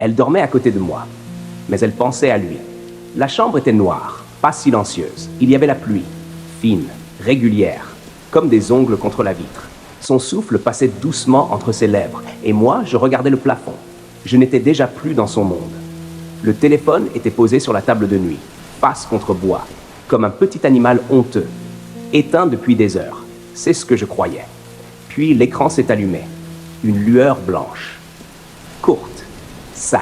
Elle dormait à côté de moi, mais elle pensait à lui. La chambre était noire, pas silencieuse. Il y avait la pluie, fine, régulière, comme des ongles contre la vitre. Son souffle passait doucement entre ses lèvres, et moi, je regardais le plafond. Je n'étais déjà plus dans son monde. Le téléphone était posé sur la table de nuit, face contre bois, comme un petit animal honteux, éteint depuis des heures. C'est ce que je croyais. Puis l'écran s'est allumé. Une lueur blanche, courte, sale.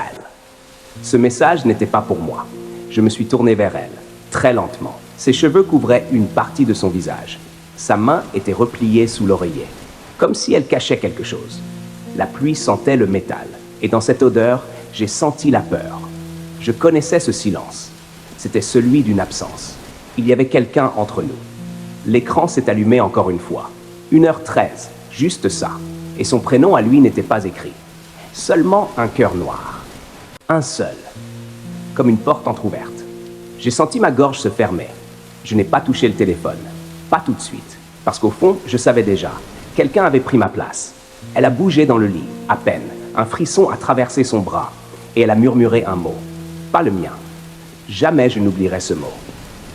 Ce message n'était pas pour moi. Je me suis tourné vers elle, très lentement. Ses cheveux couvraient une partie de son visage. Sa main était repliée sous l'oreiller, comme si elle cachait quelque chose. La pluie sentait le métal, et dans cette odeur, j'ai senti la peur. Je connaissais ce silence. C'était celui d'une absence. Il y avait quelqu'un entre nous. L'écran s'est allumé encore une fois. 1h13, juste ça. Et son prénom à lui n'était pas écrit. Seulement un cœur noir. Un seul. Comme une porte entr'ouverte. J'ai senti ma gorge se fermer. Je n'ai pas touché le téléphone. Pas tout de suite. Parce qu'au fond, je savais déjà. Quelqu'un avait pris ma place. Elle a bougé dans le lit, à peine. Un frisson a traversé son bras. Et elle a murmuré un mot. Pas le mien. Jamais je n'oublierai ce mot.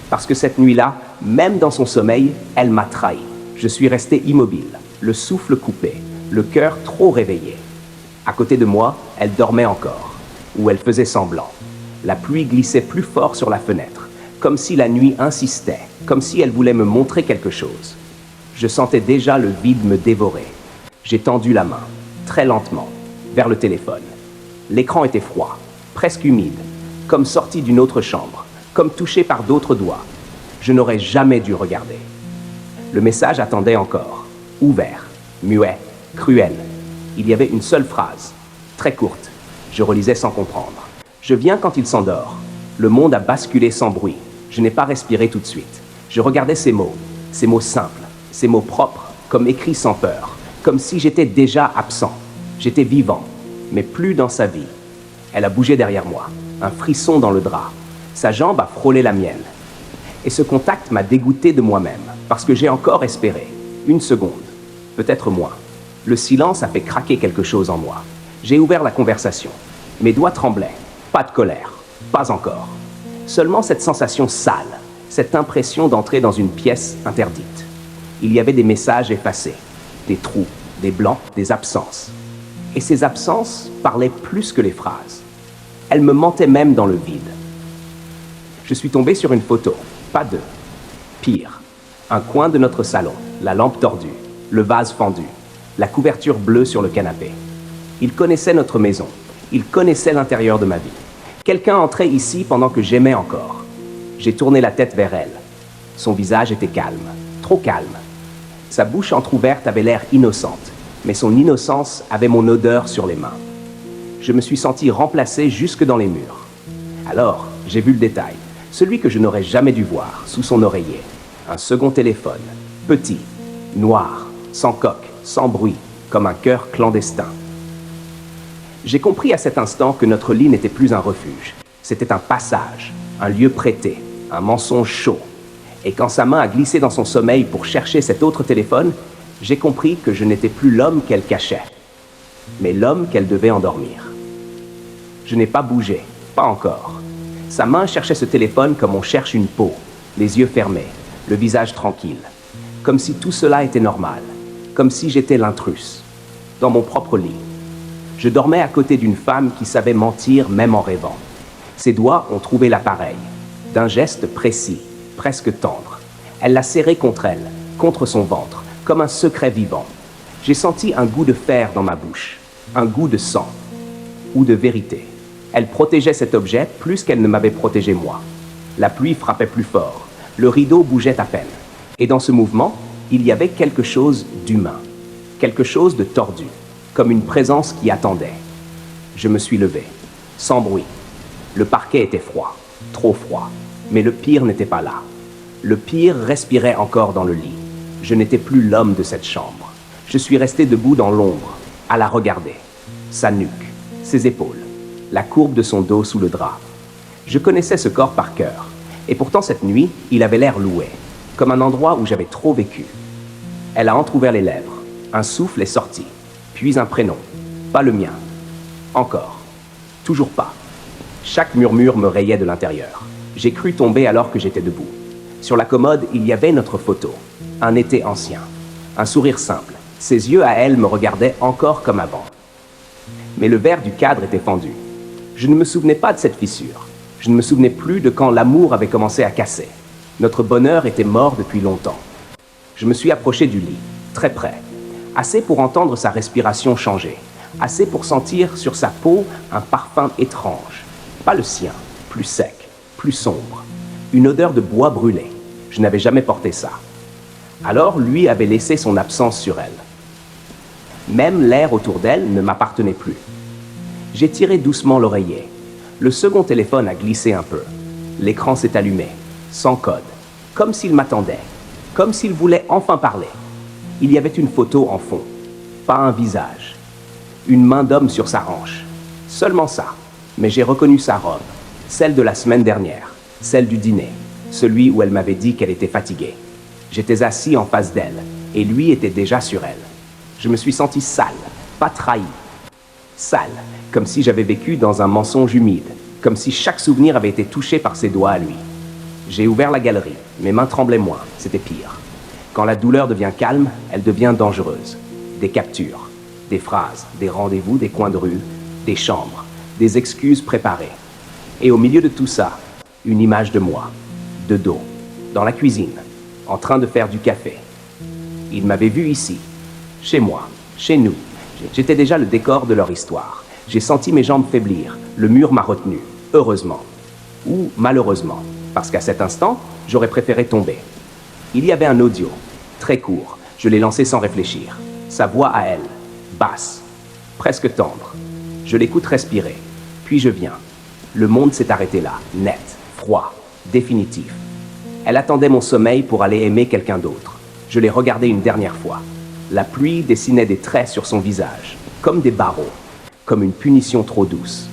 Parce que cette nuit-là, même dans son sommeil, elle m'a trahi. Je suis resté immobile, le souffle coupé, le cœur trop réveillé. À côté de moi, elle dormait encore, ou elle faisait semblant. La pluie glissait plus fort sur la fenêtre, comme si la nuit insistait, comme si elle voulait me montrer quelque chose. Je sentais déjà le vide me dévorer. J'ai tendu la main, très lentement, vers le téléphone. L'écran était froid, presque humide, comme sorti d'une autre chambre, comme touché par d'autres doigts. Je n'aurais jamais dû regarder. Le message attendait encore, ouvert, muet, cruel. Il y avait une seule phrase, très courte. Je relisais sans comprendre. Je viens quand il s'endort. Le monde a basculé sans bruit. Je n'ai pas respiré tout de suite. Je regardais ces mots simples, ces mots propres, comme écrits sans peur, comme si j'étais déjà absent. J'étais vivant, mais plus dans sa vie. Elle a bougé derrière moi, un frisson dans le drap. Sa jambe a frôlé la mienne. Et ce contact m'a dégoûté de moi-même, parce que j'ai encore espéré. 1 seconde, peut-être moins. Le silence a fait craquer quelque chose en moi. J'ai ouvert la conversation. Mes doigts tremblaient. Pas de colère. Pas encore. Seulement cette sensation sale, cette impression d'entrer dans une pièce interdite. Il y avait des messages effacés, des trous, des blancs, des absences. Et ces absences parlaient plus que les phrases. Elles me mentaient même dans le vide. Je suis tombé sur une photo, pas deux. Pire, un coin de notre salon, la lampe tordue, le vase fendu, la couverture bleue sur le canapé. Il connaissait notre maison, il connaissait l'intérieur de ma vie. Quelqu'un entrait ici pendant que j'aimais encore. J'ai tourné la tête vers elle. Son visage était calme, trop calme. Sa bouche entr'ouverte avait l'air innocente, mais son innocence avait mon odeur sur les mains. Je me suis senti remplacé jusque dans les murs. Alors, j'ai vu le détail, celui que je n'aurais jamais dû voir, sous son oreiller. Un second téléphone, petit, noir, sans coque, sans bruit, comme un cœur clandestin. J'ai compris à cet instant que notre lit n'était plus un refuge. C'était un passage, un lieu prêté, un mensonge chaud. Et quand sa main a glissé dans son sommeil pour chercher cet autre téléphone, j'ai compris que je n'étais plus l'homme qu'elle cachait, mais l'homme qu'elle devait endormir. Je n'ai pas bougé, pas encore. Sa main cherchait ce téléphone comme on cherche une peau, les yeux fermés, le visage tranquille, comme si tout cela était normal, comme si j'étais l'intrus, dans mon propre lit. Je dormais à côté d'une femme qui savait mentir même en rêvant. Ses doigts ont trouvé l'appareil, d'un geste précis, presque tendre. Elle l'a serré contre elle, contre son ventre, comme un secret vivant. J'ai senti un goût de fer dans ma bouche, un goût de sang, ou de vérité. Elle protégeait cet objet plus qu'elle ne m'avait protégé moi. La pluie frappait plus fort, le rideau bougeait à peine. Et dans ce mouvement, il y avait quelque chose d'humain, quelque chose de tordu, comme une présence qui attendait. Je me suis levé, sans bruit. Le parquet était froid, trop froid, mais le pire n'était pas là. Le pire respirait encore dans le lit. Je n'étais plus l'homme de cette chambre. Je suis resté debout dans l'ombre, à la regarder. Sa nuque, ses épaules, la courbe de son dos sous le drap. Je connaissais ce corps par cœur, et pourtant cette nuit, il avait l'air loué, comme un endroit où j'avais trop vécu. Elle a entrouvert les lèvres, un souffle est sorti, puis un prénom, pas le mien. Encore. Toujours pas. Chaque murmure me rayait de l'intérieur. J'ai cru tomber alors que j'étais debout. Sur la commode, il y avait notre photo. Un été ancien. Un sourire simple. Ses yeux à elle me regardaient encore comme avant. Mais le verre du cadre était fendu. Je ne me souvenais pas de cette fissure. Je ne me souvenais plus de quand l'amour avait commencé à casser. Notre bonheur était mort depuis longtemps. Je me suis approché du lit, très près. Assez pour entendre sa respiration changer. Assez pour sentir sur sa peau un parfum étrange. Pas le sien, plus sec, plus sombre. Une odeur de bois brûlé. Je n'avais jamais porté ça. Alors lui avait laissé son absence sur elle. Même l'air autour d'elle ne m'appartenait plus. J'ai tiré doucement l'oreiller. Le second téléphone a glissé un peu. L'écran s'est allumé, sans code, comme s'il m'attendait, comme s'il voulait enfin parler. Il y avait une photo en fond, pas un visage. Une main d'homme sur sa hanche. Seulement ça. Mais j'ai reconnu sa robe, celle de la semaine dernière, celle du dîner, celui où elle m'avait dit qu'elle était fatiguée. J'étais assis en face d'elle, et lui était déjà sur elle. Je me suis senti sale, pas trahi. Sale, comme si j'avais vécu dans un mensonge humide, comme si chaque souvenir avait été touché par ses doigts à lui. J'ai ouvert la galerie, mes mains tremblaient moins, c'était pire. Quand la douleur devient calme, elle devient dangereuse. Des captures, des phrases, des rendez-vous, des coins de rue, des chambres, des excuses préparées. Et au milieu de tout ça, une image de moi, de dos, dans la cuisine, en train de faire du café. Il m'avait vu ici, chez moi, chez nous. J'étais déjà le décor de leur histoire. J'ai senti mes jambes faiblir, le mur m'a retenu, heureusement. Ou malheureusement, parce qu'à cet instant, j'aurais préféré tomber. Il y avait un audio, très court, je l'ai lancé sans réfléchir. Sa voix à elle, basse, presque tendre. Je l'écoute respirer, puis je viens. Le monde s'est arrêté là, net, froid, définitif. Elle attendait mon sommeil pour aller aimer quelqu'un d'autre. Je l'ai regardée une dernière fois. La pluie dessinait des traits sur son visage, comme des barreaux, comme une punition trop douce.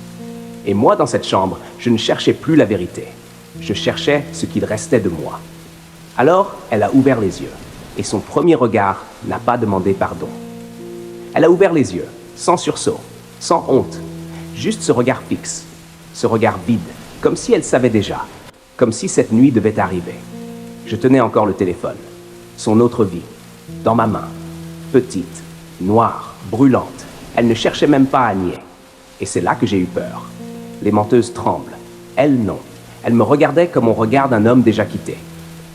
Et moi, dans cette chambre, je ne cherchais plus la vérité. Je cherchais ce qu'il restait de moi. Alors, elle a ouvert les yeux, et son premier regard n'a pas demandé pardon. Elle a ouvert les yeux, sans sursaut, sans honte, juste ce regard fixe, ce regard vide, comme si elle savait déjà, comme si cette nuit devait arriver. Je tenais encore le téléphone, son autre vie, dans ma main, petite, noire, brûlante. Elle ne cherchait même pas à nier. Et c'est là que j'ai eu peur. Les menteuses tremblent. Elle, non. Elle me regardait comme on regarde un homme déjà quitté.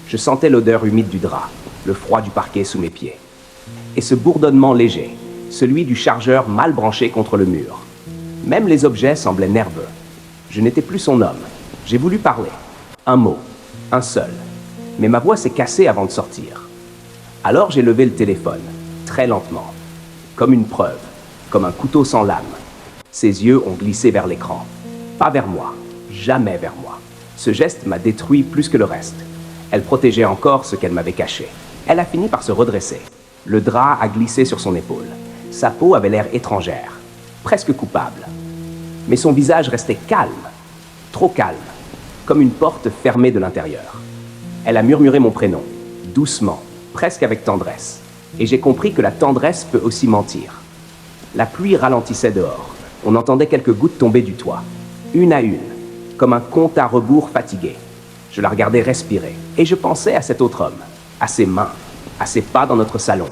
Je sentais l'odeur humide du drap, le froid du parquet sous mes pieds. Et ce bourdonnement léger, celui du chargeur mal branché contre le mur. Même les objets semblaient nerveux. Je n'étais plus son homme. J'ai voulu parler. Un mot, un seul. Mais ma voix s'est cassée avant de sortir. Alors j'ai levé le téléphone, très lentement, comme une preuve, comme un couteau sans lame. Ses yeux ont glissé vers l'écran. Pas vers moi, jamais vers moi. Ce geste m'a détruit plus que le reste. Elle protégeait encore ce qu'elle m'avait caché. Elle a fini par se redresser. Le drap a glissé sur son épaule. Sa peau avait l'air étrangère, presque coupable. Mais son visage restait calme, trop calme, comme une porte fermée de l'intérieur. Elle a murmuré mon prénom, doucement, presque avec tendresse. Et j'ai compris que la tendresse peut aussi mentir. La pluie ralentissait dehors. On entendait quelques gouttes tomber du toit, une à une, comme un compte à rebours fatigué. Je la regardais respirer, et je pensais à cet autre homme, à ses mains, à ses pas dans notre salon,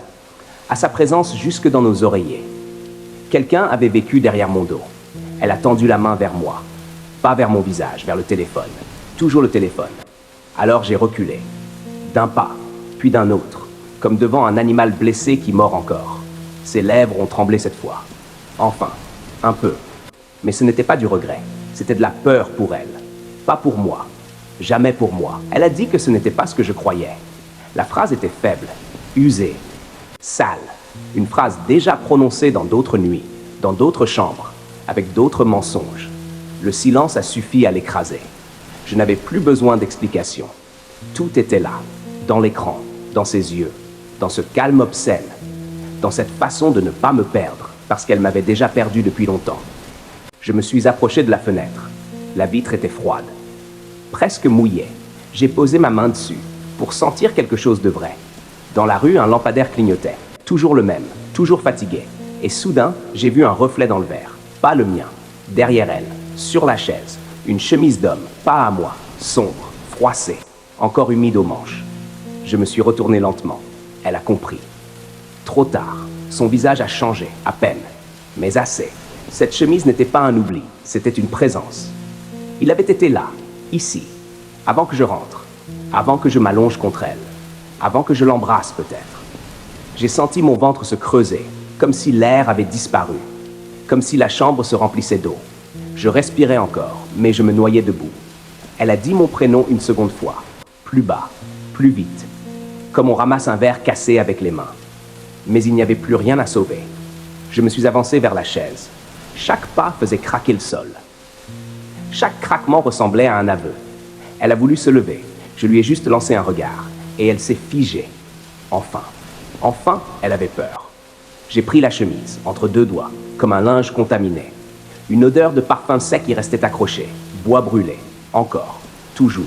à sa présence jusque dans nos oreillers. Quelqu'un avait vécu derrière mon dos. Elle a tendu la main vers moi, pas vers mon visage, vers le téléphone. Toujours le téléphone. Alors j'ai reculé, d'un pas, puis d'un autre, comme devant un animal blessé qui mord encore. Ses lèvres ont tremblé cette fois. Enfin, un peu. Mais ce n'était pas du regret, c'était de la peur pour elle. Pas pour moi. Jamais pour moi. Elle a dit que ce n'était pas ce que je croyais. La phrase était faible, usée, sale. Une phrase déjà prononcée dans d'autres nuits, dans d'autres chambres, avec d'autres mensonges. Le silence a suffi à l'écraser. Je n'avais plus besoin d'explications. Tout était là, dans l'écran, dans ses yeux, dans ce calme obscène, dans cette façon de ne pas me perdre, parce qu'elle m'avait déjà perdu depuis longtemps. Je me suis approché de la fenêtre. La vitre était froide, presque mouillée. J'ai posé ma main dessus, pour sentir quelque chose de vrai. Dans la rue, un lampadaire clignotait, toujours le même, toujours fatigué. Et soudain, j'ai vu un reflet dans le verre, pas le mien, derrière elle. sur la chaise, une chemise d'homme, pas à moi, sombre, froissée, encore humide aux manches. Je me suis retourné lentement. Elle a compris. Trop tard, son visage a changé, à peine, mais assez. Cette chemise n'était pas un oubli, c'était une présence. Il avait été là, ici, avant que je rentre, avant que je m'allonge contre elle, avant que je l'embrasse peut-être. J'ai senti mon ventre se creuser, comme si l'air avait disparu, comme si la chambre se remplissait d'eau. Je respirais encore, mais je me noyais debout. Elle a dit mon prénom une seconde fois, plus bas, plus vite, comme on ramasse un verre cassé avec les mains. Mais il n'y avait plus rien à sauver. Je me suis avancé vers la chaise. Chaque pas faisait craquer le sol. Chaque craquement ressemblait à un aveu. Elle a voulu se lever. Je lui ai juste lancé un regard, et elle s'est figée. Enfin, elle avait peur. J'ai pris la chemise, entre deux doigts, comme un linge contaminé. Une odeur de parfum sec y restait accrochée, bois brûlé, encore, toujours,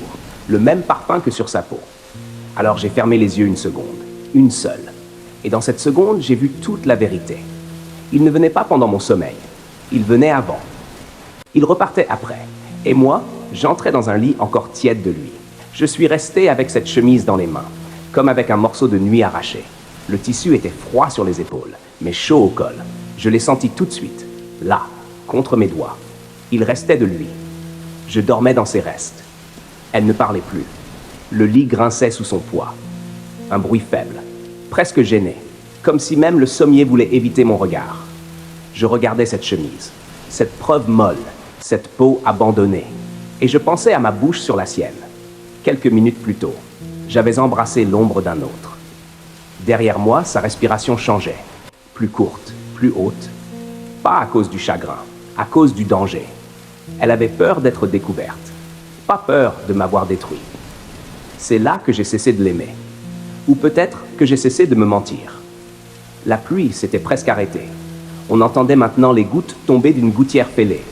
le même parfum que sur sa peau. Alors j'ai fermé les yeux une seconde, une seule. Et dans cette seconde, j'ai vu toute la vérité. Il ne venait pas pendant mon sommeil, il venait avant. Il repartait après. Et moi, j'entrais dans un lit encore tiède de lui. Je suis resté avec cette chemise dans les mains, comme avec un morceau de nuit arraché. Le tissu était froid sur les épaules, mais chaud au col. Je l'ai senti tout de suite, là, contre mes doigts. Il restait de lui. Je dormais dans ses restes. Elle ne parlait plus. Le lit grinçait sous son poids. Un bruit faible, presque gêné, comme si même le sommier voulait éviter mon regard. Je regardais cette chemise, cette preuve molle, cette peau abandonnée, et je pensais à ma bouche sur la sienne. Quelques minutes plus tôt, j'avais embrassé l'ombre d'un autre. Derrière moi, sa respiration changeait, plus courte, plus haute. Pas à cause du chagrin, à cause du danger. Elle avait peur d'être découverte, pas peur de m'avoir détruit. C'est là que j'ai cessé de l'aimer. Ou peut-être que j'ai cessé de me mentir. La pluie s'était presque arrêtée. On entendait maintenant les gouttes tomber d'une gouttière fêlée.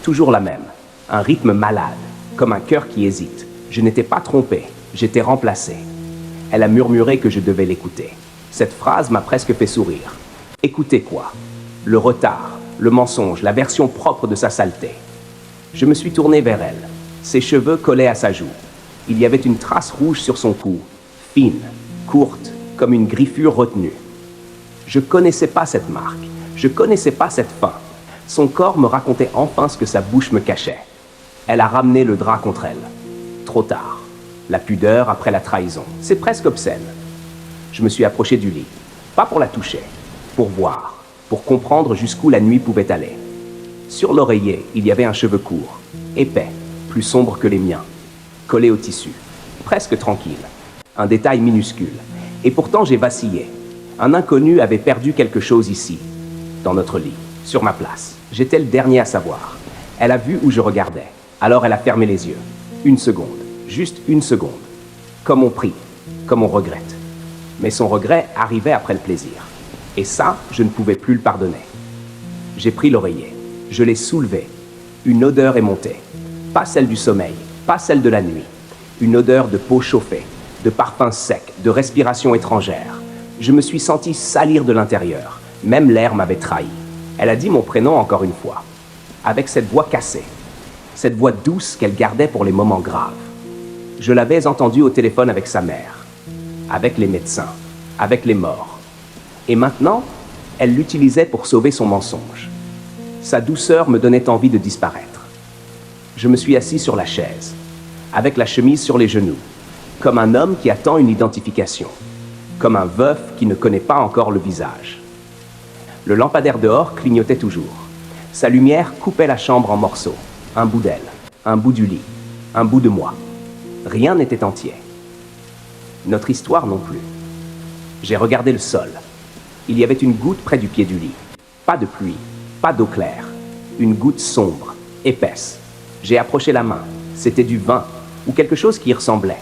Toujours la même, un rythme malade, comme un cœur qui hésite. Je n'étais pas trompé, j'étais remplacé. Elle a murmuré que je devais l'écouter. Cette phrase m'a presque fait sourire. Écoutez quoi? Le retard, le mensonge, la version propre de sa saleté. Je me suis tourné vers elle. Ses cheveux collaient à sa joue. Il y avait une trace rouge sur son cou, fine, courte, comme une griffure retenue. Je connaissais pas cette marque, je connaissais pas cette faim. Son corps me racontait enfin ce que sa bouche me cachait. Elle a ramené le drap contre elle. Trop tard. La pudeur après la trahison. C'est presque obscène. Je me suis approché du lit. Pas pour la toucher, pour voir, pour comprendre jusqu'où la nuit pouvait aller. Sur l'oreiller, il y avait un cheveu court, épais, plus sombre que les miens, collé au tissu, presque tranquille. Un détail minuscule. Et pourtant j'ai vacillé. Un inconnu avait perdu quelque chose ici, dans notre lit, sur ma place. J'étais le dernier à savoir. Elle a vu où je regardais. Alors elle a fermé les yeux. Une seconde, juste une seconde. Comme on prie, comme on regrette. Mais son regret arrivait après le plaisir. Et ça, je ne pouvais plus le pardonner. J'ai pris l'oreiller. Je l'ai soulevé. Une odeur est montée. Pas celle du sommeil, pas celle de la nuit. Une odeur de peau chauffée, de parfum sec, de respiration étrangère. Je me suis senti salir de l'intérieur. Même l'air m'avait trahi. Elle a dit mon prénom encore une fois, avec cette voix cassée, cette voix douce qu'elle gardait pour les moments graves. Je l'avais entendue au téléphone avec sa mère, avec les médecins, avec les morts. Et maintenant, elle l'utilisait pour sauver son mensonge. Sa douceur me donnait envie de disparaître. Je me suis assis sur la chaise, avec la chemise sur les genoux, comme un homme qui attend une identification, comme un veuf qui ne connaît pas encore le visage. Le lampadaire dehors clignotait toujours. Sa lumière coupait la chambre en morceaux, un bout d'elle, un bout du lit, un bout de moi. Rien n'était entier. Notre histoire non plus. J'ai regardé le sol. Il y avait une goutte près du pied du lit. Pas de pluie, pas d'eau claire. Une goutte sombre, épaisse. J'ai approché la main. C'était du vin, ou quelque chose qui y ressemblait.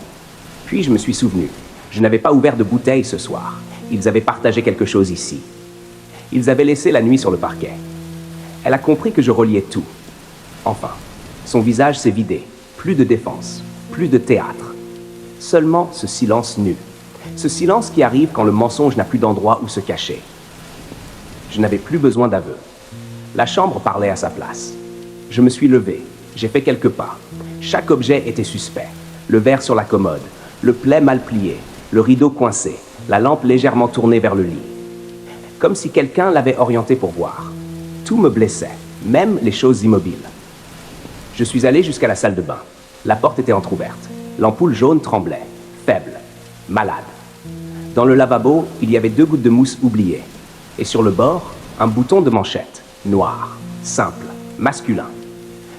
Puis je me suis souvenu. Je n'avais pas ouvert de bouteille ce soir. Ils avaient partagé quelque chose ici. Ils avaient laissé la nuit sur le parquet. Elle a compris que je reliais tout. Enfin, son visage s'est vidé. Plus de défense, plus de théâtre. Seulement ce silence nu. Ce silence qui arrive quand le mensonge n'a plus d'endroit où se cacher. Je n'avais plus besoin d'aveu. La chambre parlait à sa place. Je me suis levé. J'ai fait quelques pas. Chaque objet était suspect. Le verre sur la commode, le plaid mal plié, le rideau coincé, la lampe légèrement tournée vers le lit. Comme si quelqu'un l'avait orienté pour voir. Tout me blessait, même les choses immobiles. Je suis allé jusqu'à la salle de bain. La porte était entr'ouverte. L'ampoule jaune tremblait, faible, malade. Dans le lavabo, il y avait 2 gouttes de mousse oubliées. Et sur le bord, un bouton de manchette, noir, simple, masculin.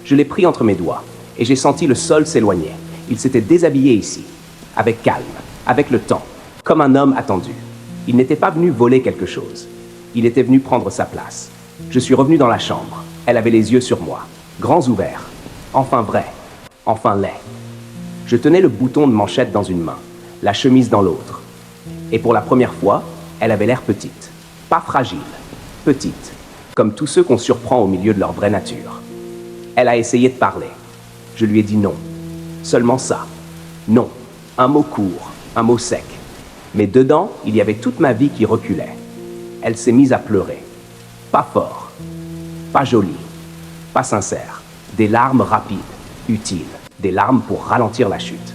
Je l'ai pris entre mes doigts, et j'ai senti le sol s'éloigner. Il s'était déshabillé ici, avec calme, avec le temps, comme un homme attendu. Il n'était pas venu voler quelque chose. Il était venu prendre sa place. Je suis revenu dans la chambre. Elle avait les yeux sur moi, grands ouverts. Enfin vrai, enfin laid. Je tenais le bouton de manchette dans une main, la chemise dans l'autre. Et pour la première fois, elle avait l'air petite. Pas fragile, petite, comme tous ceux qu'on surprend au milieu de leur vraie nature. Elle a essayé de parler. Je lui ai dit non. Seulement ça. Non. Un mot court, un mot sec. Mais dedans, il y avait toute ma vie qui reculait. Elle s'est mise à pleurer. Pas fort, pas joli, pas sincère. Des larmes rapides, utiles. Des larmes pour ralentir la chute.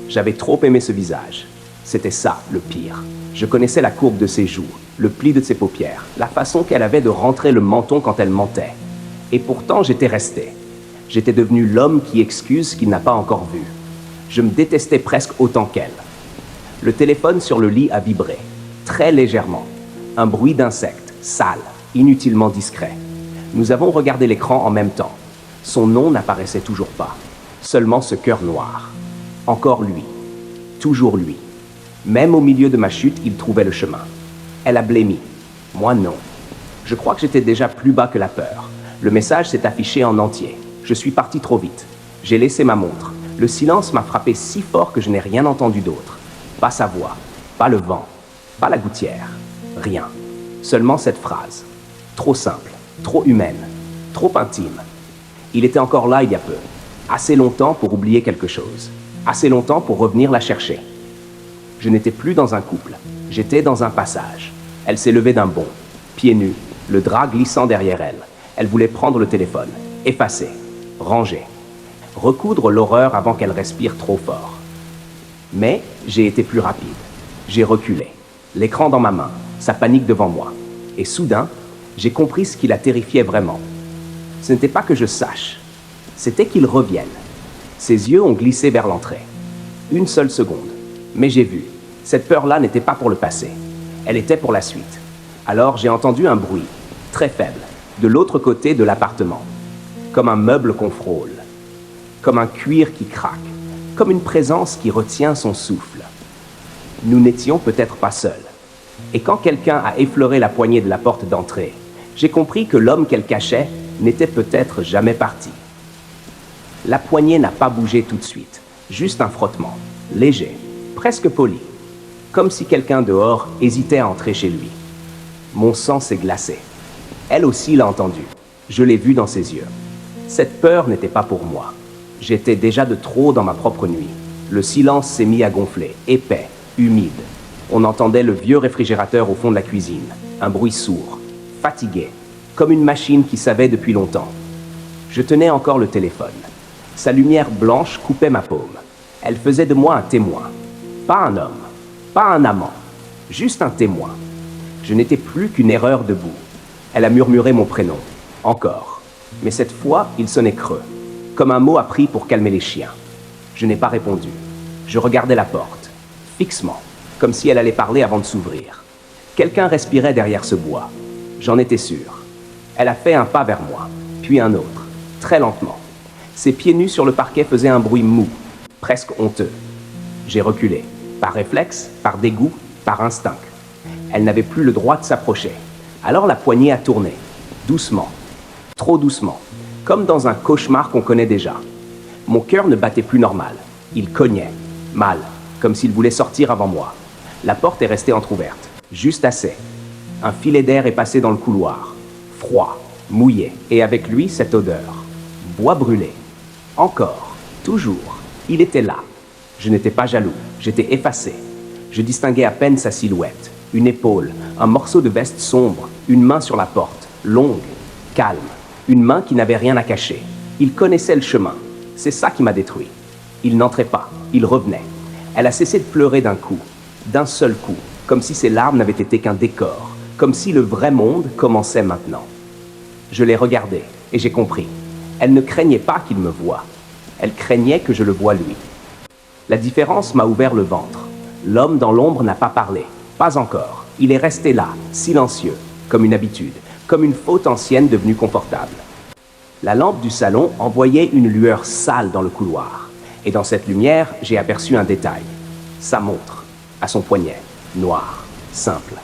J'avais trop aimé ce visage. C'était ça, le pire. Je connaissais la courbe de ses joues, le pli de ses paupières, la façon qu'elle avait de rentrer le menton quand elle mentait. Et pourtant, j'étais resté. J'étais devenu l'homme qui excuse ce qu'il n'a pas encore vu. Je me détestais presque autant qu'elle. Le téléphone sur le lit a vibré, très légèrement. Un bruit d'insecte, sale, inutilement discret. Nous avons regardé l'écran en même temps. Son nom n'apparaissait toujours pas. Seulement ce cœur noir. Encore lui. Toujours lui. Même au milieu de ma chute, il trouvait le chemin. Elle a blêmi. Moi, non. Je crois que j'étais déjà plus bas que la peur. Le message s'est affiché en entier. Je suis parti trop vite. J'ai laissé ma montre. Le silence m'a frappé si fort que je n'ai rien entendu d'autre. Pas sa voix, pas le vent, pas la gouttière. Rien. Seulement cette phrase. Trop simple, trop humaine, trop intime. Il était encore là il y a peu. Assez longtemps pour oublier quelque chose. Assez longtemps pour revenir la chercher. Je n'étais plus dans un couple. J'étais dans un passage. Elle s'est levée d'un bond, pieds nus, le drap glissant derrière elle. Elle voulait prendre le téléphone, effacer, ranger, recoudre l'horreur avant qu'elle respire trop fort. Mais j'ai été plus rapide. J'ai reculé, l'écran dans ma main, sa panique devant moi. Et soudain, j'ai compris ce qui la terrifiait vraiment. Ce n'était pas que je sache, c'était qu'il revienne. Ses yeux ont glissé vers l'entrée. Une seule seconde. Mais j'ai vu. Cette peur-là n'était pas pour le passé. Elle était pour la suite. Alors j'ai entendu un bruit, très faible, de l'autre côté de l'appartement. Comme un meuble qu'on frôle. Comme un cuir qui craque. Comme une présence qui retient son souffle. Nous n'étions peut-être pas seuls. Et quand quelqu'un a effleuré la poignée de la porte d'entrée, j'ai compris que l'homme qu'elle cachait n'était peut-être jamais parti. La poignée n'a pas bougé tout de suite, juste un frottement, léger, presque poli, comme si quelqu'un dehors hésitait à entrer chez lui. Mon sang s'est glacé. Elle aussi l'a entendu. Je l'ai vu dans ses yeux. Cette peur n'était pas pour moi. J'étais déjà de trop dans ma propre nuit. Le silence s'est mis à gonfler, épais, humide. On entendait le vieux réfrigérateur au fond de la cuisine, un bruit sourd, fatigué, comme une machine qui savait depuis longtemps. Je tenais encore le téléphone. Sa lumière blanche coupait ma paume. Elle faisait de moi un témoin. Pas un homme, pas un amant, juste un témoin. Je n'étais plus qu'une erreur debout. Elle a murmuré mon prénom, encore. Mais cette fois, il sonnait creux, comme un mot appris pour calmer les chiens. Je n'ai pas répondu. Je regardais la porte, fixement, comme si elle allait parler avant de s'ouvrir. Quelqu'un respirait derrière ce bois. J'en étais sûr. Elle a fait un pas vers moi, puis un autre, très lentement. Ses pieds nus sur le parquet faisaient un bruit mou, presque honteux. J'ai reculé, par réflexe, par dégoût, par instinct. Elle n'avait plus le droit de s'approcher. Alors la poignée a tourné, doucement, trop doucement, comme dans un cauchemar qu'on connaît déjà. Mon cœur ne battait plus normal. Il cognait, mal, comme s'il voulait sortir avant moi. La porte est restée entr'ouverte, juste assez. Un filet d'air est passé dans le couloir, froid, mouillé, et avec lui cette odeur. Bois brûlé. Encore, toujours, il était là. Je n'étais pas jaloux, j'étais effacé. Je distinguais à peine sa silhouette, une épaule, un morceau de veste sombre, une main sur la porte, longue, calme, Une main qui n'avait rien à cacher. Il connaissait le chemin. C'est ça qui m'a détruit. Il n'entrait pas, il revenait. Elle a cessé de pleurer d'un coup, d'un seul coup, comme si ses larmes n'avaient été qu'un décor, comme si le vrai monde commençait maintenant. Je l'ai regardée et j'ai compris. Elle ne craignait pas qu'il me voie. Elle craignait que je le voie lui. La différence m'a ouvert le ventre. L'homme dans l'ombre n'a pas parlé, pas encore. Il est resté là, silencieux, comme une habitude, comme une faute ancienne devenue confortable. La lampe du salon envoyait une lueur sale dans le couloir. Et dans cette lumière, j'ai aperçu un détail. Sa montre, à son poignet, noir, simple.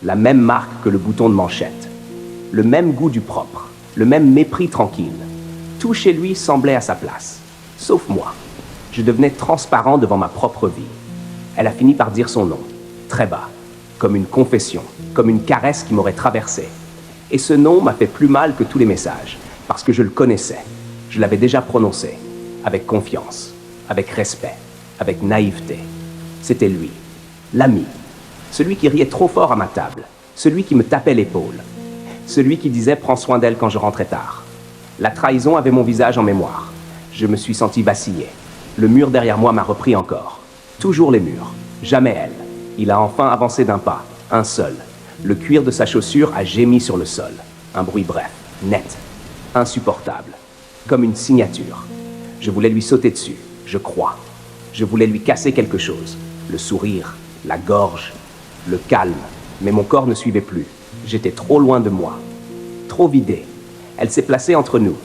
La même marque que le bouton de manchette. Le même goût du propre, le même mépris tranquille. Tout chez lui semblait à sa place, sauf moi. Je devenais transparent devant ma propre vie. Elle a fini par dire son nom, très bas, comme une confession, comme une caresse qui m'aurait traversé. Et ce nom m'a fait plus mal que tous les messages, parce que je le connaissais. Je l'avais déjà prononcé, avec confiance, avec respect, avec naïveté. C'était lui, l'ami, celui qui riait trop fort à ma table, celui qui me tapait l'épaule, celui qui disait « prends soin d'elle quand je rentrais tard ». La trahison avait mon visage en mémoire. Je me suis senti vaciller. Le mur derrière moi m'a repris encore. Toujours les murs, jamais elle. Il a enfin avancé d'un pas, un seul. Le cuir de sa chaussure a gémi sur le sol. Un bruit bref, net, insupportable, comme une signature. Je voulais lui sauter dessus, je crois. Je voulais lui casser quelque chose. Le sourire, la gorge, le calme. Mais mon corps ne suivait plus. J'étais trop loin de moi, trop vidé. Elle s'est placée entre nous,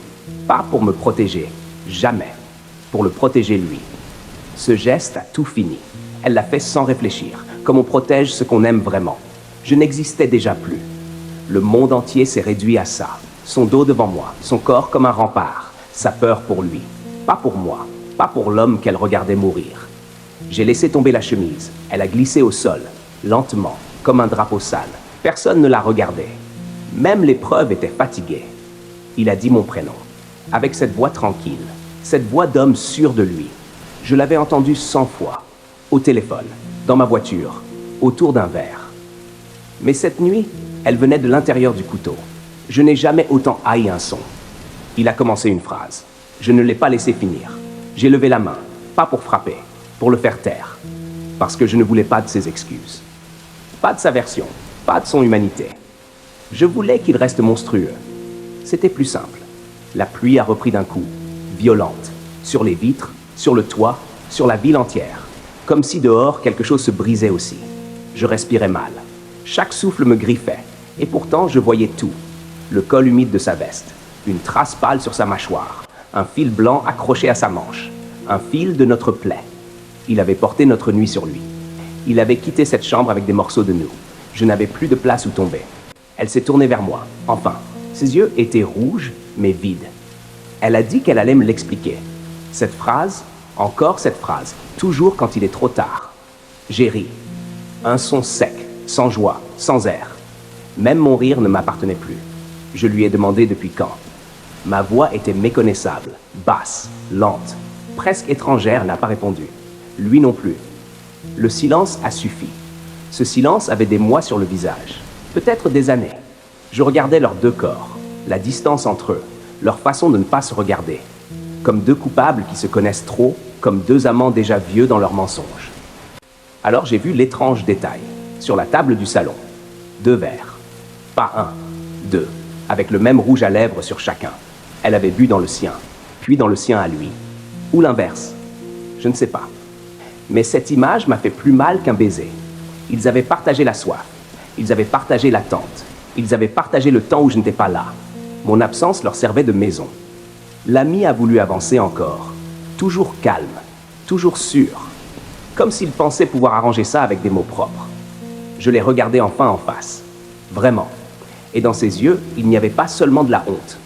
pas pour me protéger, jamais, pour le protéger lui. Ce geste a tout fini. Elle l'a fait sans réfléchir, comme on protège ce qu'on aime vraiment. Je n'existais déjà plus. Le monde entier s'est réduit à ça. Son dos devant moi, son corps comme un rempart, sa peur pour lui. Pas pour moi, pas pour l'homme qu'elle regardait mourir. J'ai laissé tomber la chemise. Elle a glissé au sol, lentement, comme un drapeau sale. Personne ne la regardait. Même l'épreuve était fatiguée. Il a dit mon prénom, avec cette voix tranquille, cette voix d'homme sûr de lui. Je l'avais entendu 100 fois, au téléphone, dans ma voiture, autour d'un verre. Mais cette nuit, elle venait de l'intérieur du couteau. Je n'ai jamais autant haï un son. Il a commencé une phrase. Je ne l'ai pas laissé finir. J'ai levé la main, pas pour frapper, pour le faire taire, parce que je ne voulais pas de ses excuses. Pas de sa version, pas de son humanité. Je voulais qu'il reste monstrueux. C'était plus simple. La pluie a repris d'un coup, violente, sur les vitres, sur le toit, sur la ville entière, comme si dehors quelque chose se brisait aussi. Je respirais mal. Chaque souffle me griffait, et pourtant je voyais tout. Le col humide de sa veste, une trace pâle sur sa mâchoire, un fil blanc accroché à sa manche, un fil de notre plaie. Il avait porté notre nuit sur lui. Il avait quitté cette chambre avec des morceaux de nous. Je n'avais plus de place où tomber. Elle s'est tournée vers moi, enfin. Ses yeux étaient rouges, mais vides. Elle a dit qu'elle allait me l'expliquer. Cette phrase, encore cette phrase, toujours quand il est trop tard. J'ai ri. Un son sec, sans joie, sans air. Même mon rire ne m'appartenait plus. Je lui ai demandé depuis quand. Ma voix était méconnaissable, basse, lente, presque étrangère, n'a pas répondu. Lui non plus. Le silence a suffi. Ce silence avait des mois sur le visage, peut-être des années. Je regardais leurs deux corps, la distance entre eux, leur façon de ne pas se regarder, comme deux coupables qui se connaissent trop, comme deux amants déjà vieux dans leurs mensonges. Alors j'ai vu l'étrange détail, sur la table du salon. 2 verres. Pas un, 2, avec le même rouge à lèvres sur chacun. Elle avait bu dans le sien, puis dans le sien à lui. Ou l'inverse. Je ne sais pas. Mais cette image m'a fait plus mal qu'un baiser. Ils avaient partagé la soif. Ils avaient partagé l'attente. Ils avaient partagé le temps où je n'étais pas là. Mon absence leur servait de maison. L'ami a voulu avancer encore. Toujours calme, toujours sûr. Comme s'il pensait pouvoir arranger ça avec des mots propres. Je l'ai regardé enfin en face. Vraiment. Et dans ses yeux, il n'y avait pas seulement de la honte.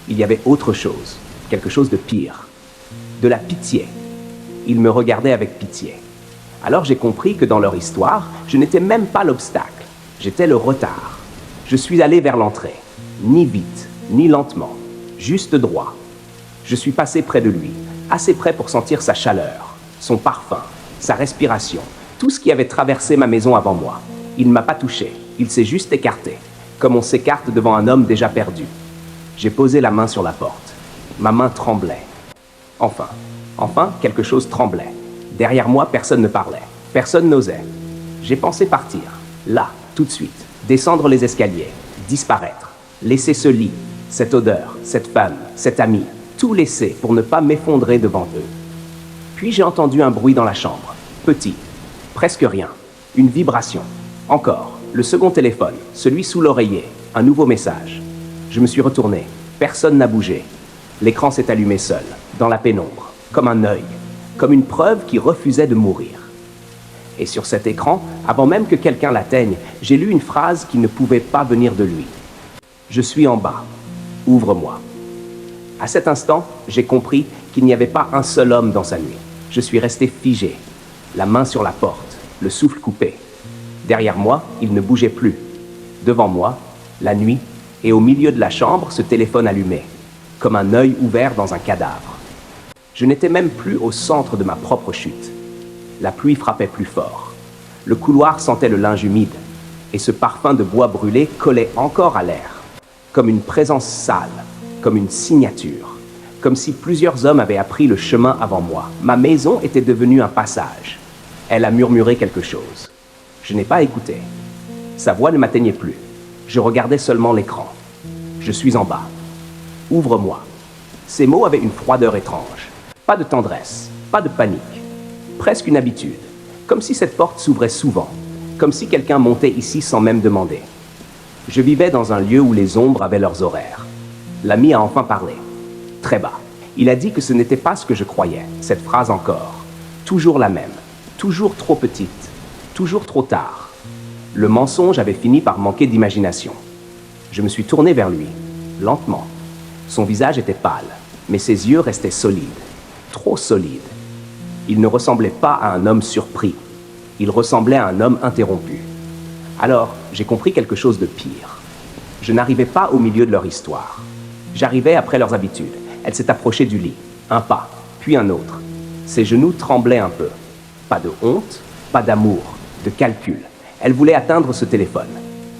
Il y avait autre chose. Quelque chose de pire. De la pitié. Il me regardait avec pitié. Alors j'ai compris que dans leur histoire, je n'étais même pas l'obstacle. J'étais le retard. Je suis allé vers l'entrée. Ni vite, ni lentement. Juste droit. Je suis passé près de lui, assez près pour sentir sa chaleur, son parfum, sa respiration, tout ce qui avait traversé ma maison avant moi. Il ne m'a pas touché, il s'est juste écarté, comme on s'écarte devant un homme déjà perdu. J'ai posé la main sur la porte. Ma main tremblait. Enfin, quelque chose tremblait. Derrière moi, personne ne parlait. Personne n'osait. J'ai pensé partir. Là, tout de suite. Descendre les escaliers. Disparaître. Laisser ce lit, cette odeur, cette femme, cet ami. Tout laisser pour ne pas m'effondrer devant eux. Puis j'ai entendu un bruit dans la chambre. Petit. Presque rien. Une vibration. Encore. Le second téléphone. Celui sous l'oreiller. Un nouveau message. Je me suis retourné. Personne n'a bougé. L'écran s'est allumé seul, dans la pénombre, comme un œil, comme une preuve qui refusait de mourir. Et sur cet écran, avant même que quelqu'un l'atteigne, j'ai lu une phrase qui ne pouvait pas venir de lui. « Je suis en bas. Ouvre-moi. » À cet instant, j'ai compris qu'il n'y avait pas un seul homme dans sa nuit. Je suis resté figé, la main sur la porte, le souffle coupé. Derrière moi, il ne bougeait plus. Devant moi, la nuit, et au milieu de la chambre, ce téléphone allumé, comme un œil ouvert dans un cadavre. Je n'étais même plus au centre de ma propre chute. La pluie frappait plus fort. Le couloir sentait le linge humide, et ce parfum de bois brûlé collait encore à l'air, comme une présence sale, comme une signature, comme si plusieurs hommes avaient appris le chemin avant moi. Ma maison était devenue un passage. Elle a murmuré quelque chose. Je n'ai pas écouté. Sa voix ne m'atteignait plus. Je regardais seulement l'écran. Je suis en bas. Ouvre-moi. Ces mots avaient une froideur étrange. Pas de tendresse, pas de panique. Presque une habitude. Comme si cette porte s'ouvrait souvent. Comme si quelqu'un montait ici sans même demander. Je vivais dans un lieu où les ombres avaient leurs horaires. L'ami a enfin parlé. Très bas. Il a dit que ce n'était pas ce que je croyais. Cette phrase encore. Toujours la même. Toujours trop petite. Toujours trop tard. Le mensonge avait fini par manquer d'imagination. Je me suis tourné vers lui, lentement. Son visage était pâle, mais ses yeux restaient solides. Trop solides. Il ne ressemblait pas à un homme surpris. Il ressemblait à un homme interrompu. Alors, j'ai compris quelque chose de pire. Je n'arrivais pas au milieu de leur histoire. J'arrivais après leurs habitudes. Elle s'est approchée du lit. Un pas, puis un autre. Ses genoux tremblaient un peu. Pas de honte, pas d'amour, de calcul. Elle voulait atteindre ce téléphone.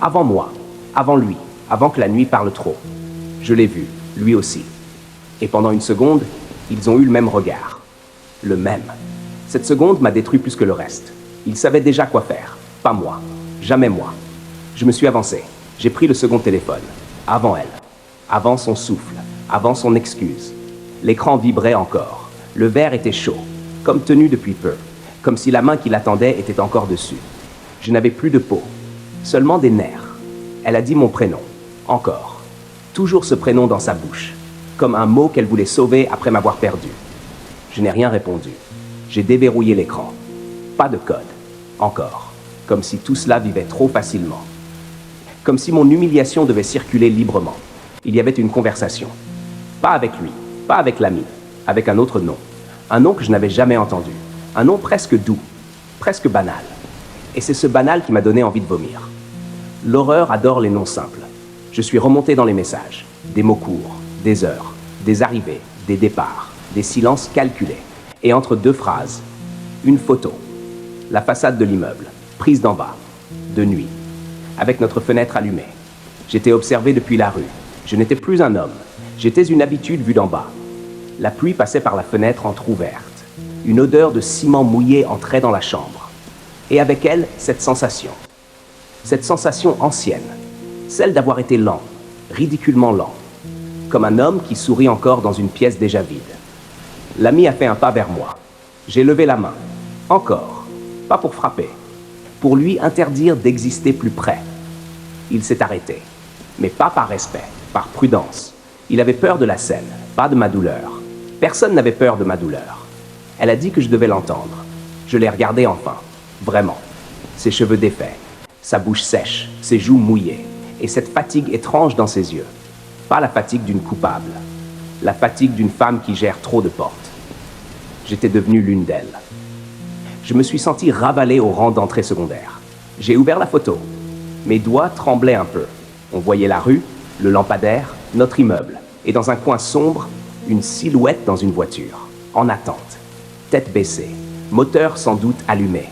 Avant moi, avant lui, avant que la nuit parle trop. Je l'ai vu, lui aussi. Et pendant une seconde, ils ont eu le même regard. Le même. Cette seconde m'a détruit plus que le reste. Ils savaient déjà quoi faire. Pas moi. Jamais moi. Je me suis avancé. J'ai pris le second téléphone. Avant elle. Avant son souffle. Avant son excuse. L'écran vibrait encore. Le verre était chaud. Comme tenu depuis peu. Comme si la main qui l'attendait était encore dessus. Je n'avais plus de peau. Seulement des nerfs. Elle a dit mon prénom. Encore. Toujours ce prénom dans sa bouche. Comme un mot qu'elle voulait sauver après m'avoir perdu. Je n'ai rien répondu. J'ai déverrouillé l'écran. Pas de code. Encore. Comme si tout cela vivait trop facilement. Comme si mon humiliation devait circuler librement. Il y avait une conversation. Pas avec lui, pas avec l'ami, avec un autre nom. Un nom que je n'avais jamais entendu. Un nom presque doux, presque banal. Et c'est ce banal qui m'a donné envie de vomir. L'horreur adore les noms simples. Je suis remonté dans les messages. Des mots courts, des heures, des arrivées, des départs, des silences calculés. Et entre deux phrases, une photo. La façade de l'immeuble, prise d'en bas, de nuit, avec notre fenêtre allumée. J'étais observé depuis la rue. Je n'étais plus un homme. J'étais une habitude vue d'en bas. La pluie passait par la fenêtre entr'ouverte. Une odeur de ciment mouillé entrait dans la chambre. Et avec elle, cette sensation. Cette sensation ancienne. Celle d'avoir été lent, ridiculement lent. Comme un homme qui sourit encore dans une pièce déjà vide. L'ami a fait un pas vers moi. J'ai levé la main. Encore. Pas pour frapper. Pour lui interdire d'exister plus près. Il s'est arrêté. Mais pas par respect, par prudence. Il avait peur de la scène, pas de ma douleur. Personne n'avait peur de ma douleur. Elle a dit que je devais l'entendre. Je l'ai regardé enfin. Vraiment. Ses cheveux défaits. Sa bouche sèche, ses joues mouillées. Et cette fatigue étrange dans ses yeux. Pas la fatigue d'une coupable. La fatigue d'une femme qui gère trop de portes. J'étais devenu l'une d'elles. Je me suis senti ravalé au rang d'entrée secondaire. J'ai ouvert la photo. Mes doigts tremblaient un peu. On voyait la rue, le lampadaire, notre immeuble. Et dans un coin sombre, une silhouette dans une voiture. En attente. Tête baissée. Moteur sans doute allumé.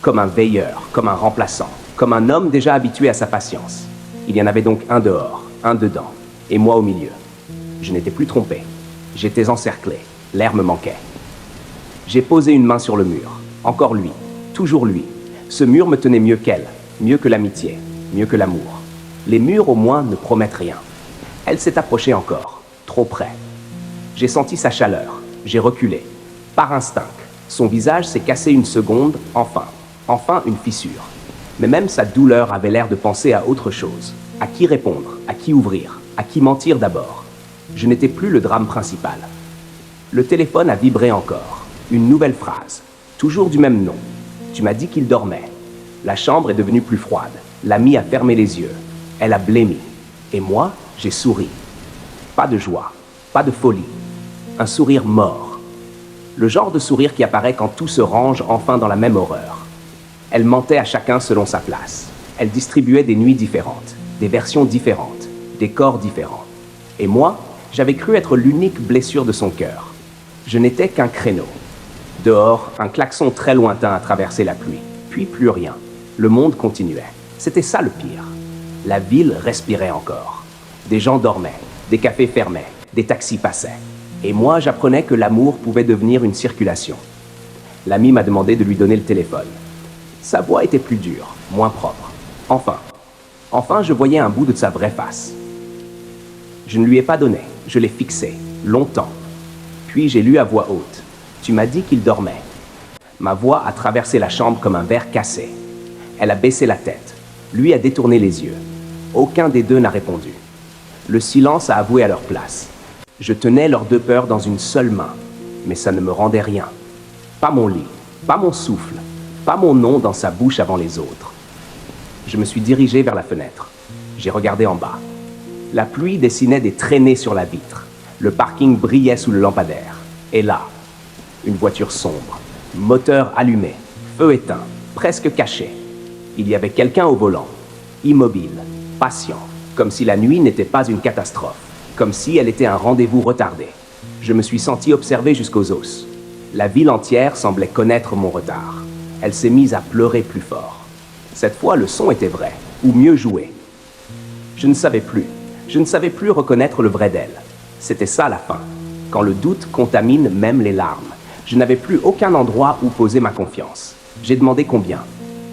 Comme un veilleur, comme un remplaçant. Comme un homme déjà habitué à sa patience. Il y en avait donc un dehors, un dedans. Et moi au milieu. Je n'étais plus trompé. J'étais encerclé. L'air me manquait. J'ai posé une main sur le mur. Encore lui. Toujours lui. Ce mur me tenait mieux qu'elle. Mieux que l'amitié. Mieux que l'amour. Les murs, au moins, ne promettent rien. Elle s'est approchée encore. Trop près. J'ai senti sa chaleur. J'ai reculé. Par instinct. Son visage s'est cassé une seconde, enfin. Enfin, une fissure. Mais même sa douleur avait l'air de penser à autre chose. À qui répondre? À qui ouvrir? À qui mentir d'abord? Je n'étais plus le drame principal. Le téléphone a vibré encore. Une nouvelle phrase. Toujours du même nom. Tu m'as dit qu'il dormait. La chambre est devenue plus froide. L'amie a fermé les yeux. Elle a blêmi. Et moi, j'ai souri. Pas de joie. Pas de folie. Un sourire mort. Le genre de sourire qui apparaît quand tout se range enfin dans la même horreur. Elle mentait à chacun selon sa place. Elle distribuait des nuits différentes, des versions différentes, des corps différents. Et moi, j'avais cru être l'unique blessure de son cœur. Je n'étais qu'un créneau. Dehors, un klaxon très lointain a traversé la pluie. Puis plus rien. Le monde continuait. C'était ça le pire. La ville respirait encore. Des gens dormaient, des cafés fermaient, des taxis passaient. Et moi, j'apprenais que l'amour pouvait devenir une circulation. L'ami m'a demandé de lui donner le téléphone. Sa voix était plus dure, moins propre. Enfin, je voyais un bout de sa vraie face. Je ne lui ai pas donné, je l'ai fixé, longtemps. Puis j'ai lu à voix haute. Tu m'as dit qu'il dormait. Ma voix a traversé la chambre comme un verre cassé. Elle a baissé la tête. Lui a détourné les yeux. Aucun des deux n'a répondu. Le silence a avoué à leur place. Je tenais leurs deux peurs dans une seule main, mais ça ne me rendait rien. Pas mon lit, pas mon souffle, pas mon nom dans sa bouche avant les autres. Je me suis dirigé vers la fenêtre. J'ai regardé en bas. La pluie dessinait des traînées sur la vitre. Le parking brillait sous le lampadaire. Et là, une voiture sombre, moteur allumé, feu éteint, presque caché. Il y avait quelqu'un au volant, immobile, patient, comme si la nuit n'était pas une catastrophe, comme si elle était un rendez-vous retardé. Je me suis senti observé jusqu'aux os. La ville entière semblait connaître mon retard. Elle s'est mise à pleurer plus fort. Cette fois, le son était vrai, ou mieux joué. Je ne savais plus reconnaître le vrai d'elle. C'était ça la fin, quand le doute contamine même les larmes. Je n'avais plus aucun endroit où poser ma confiance. J'ai demandé combien.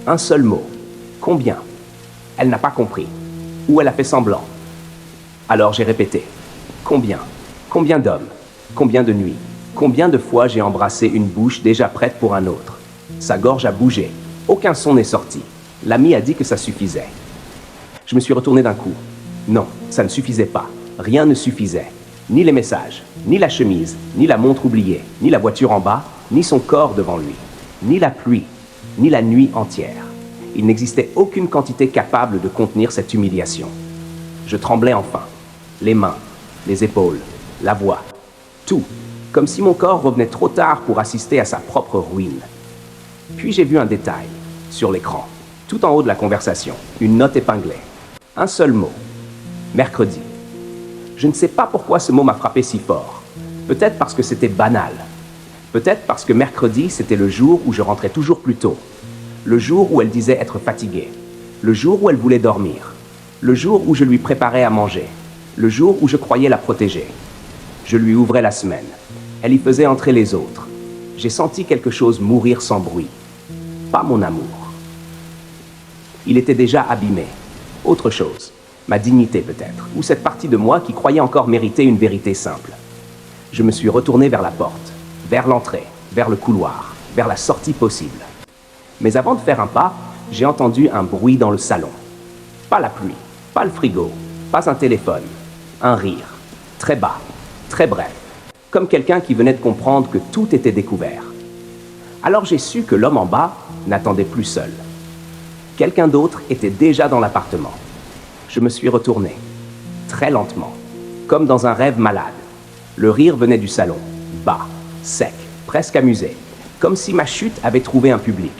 Un seul mot. Combien? Elle n'a pas compris. Ou elle a fait semblant. Alors j'ai répété. Combien? Combien d'hommes? Combien de nuits? Combien de fois j'ai embrassé une bouche déjà prête pour un autre? Sa gorge a bougé. Aucun son n'est sorti. L'ami a dit que ça suffisait. Je me suis retourné d'un coup. Non, ça ne suffisait pas. Rien ne suffisait. Ni les messages, ni la chemise, ni la montre oubliée, ni la voiture en bas, ni son corps devant lui, ni la pluie, ni la nuit entière. Il n'existait aucune quantité capable de contenir cette humiliation. Je tremblais enfin. Les mains, les épaules, la voix, tout, comme si mon corps revenait trop tard pour assister à sa propre ruine. Puis j'ai vu un détail, sur l'écran, tout en haut de la conversation, une note épinglée. Un seul mot. Mercredi. Je ne sais pas pourquoi ce mot m'a frappé si fort. Peut-être parce que c'était banal. Peut-être parce que mercredi, c'était le jour où je rentrais toujours plus tôt. Le jour où elle disait être fatiguée. Le jour où elle voulait dormir. Le jour où je lui préparais à manger. Le jour où je croyais la protéger. Je lui ouvrais la semaine. Elle y faisait entrer les autres. J'ai senti quelque chose mourir sans bruit. Pas mon amour. Il était déjà abîmé. Autre chose. Ma dignité peut-être. Ou cette partie de moi qui croyait encore mériter une vérité simple. Je me suis retourné vers la porte, vers l'entrée, vers le couloir, vers la sortie possible. Mais avant de faire un pas, j'ai entendu un bruit dans le salon. Pas la pluie, pas le frigo, pas un téléphone. Un rire. Très bas, très bref. Comme quelqu'un qui venait de comprendre que tout était découvert. Alors j'ai su que l'homme en bas n'attendait plus seul. Quelqu'un d'autre était déjà dans l'appartement. Je me suis retourné, très lentement, comme dans un rêve malade. Le rire venait du salon, bas, sec, presque amusé, comme si ma chute avait trouvé un public.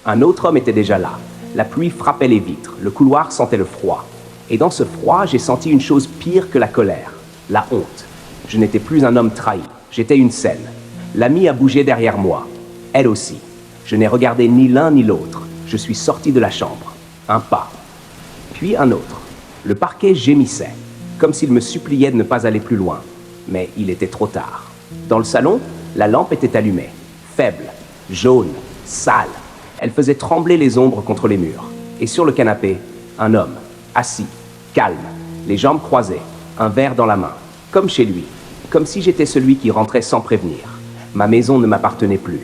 Un autre homme était déjà là. La pluie frappait les vitres, le couloir sentait le froid. Et dans ce froid, j'ai senti une chose pire que la colère, la honte. Je n'étais plus un homme trahi, j'étais une scène. L'amie a bougé derrière moi, elle aussi. Je n'ai regardé ni l'un ni l'autre. Je suis sorti de la chambre. Un pas, puis un autre. Le parquet gémissait, comme s'il me suppliait de ne pas aller plus loin. Mais il était trop tard. Dans le salon, la lampe était allumée, faible, jaune, sale. Elle faisait trembler les ombres contre les murs. Et sur le canapé, un homme, assis, calme, les jambes croisées, un verre dans la main, comme chez lui, comme si j'étais celui qui rentrait sans prévenir. Ma maison ne m'appartenait plus.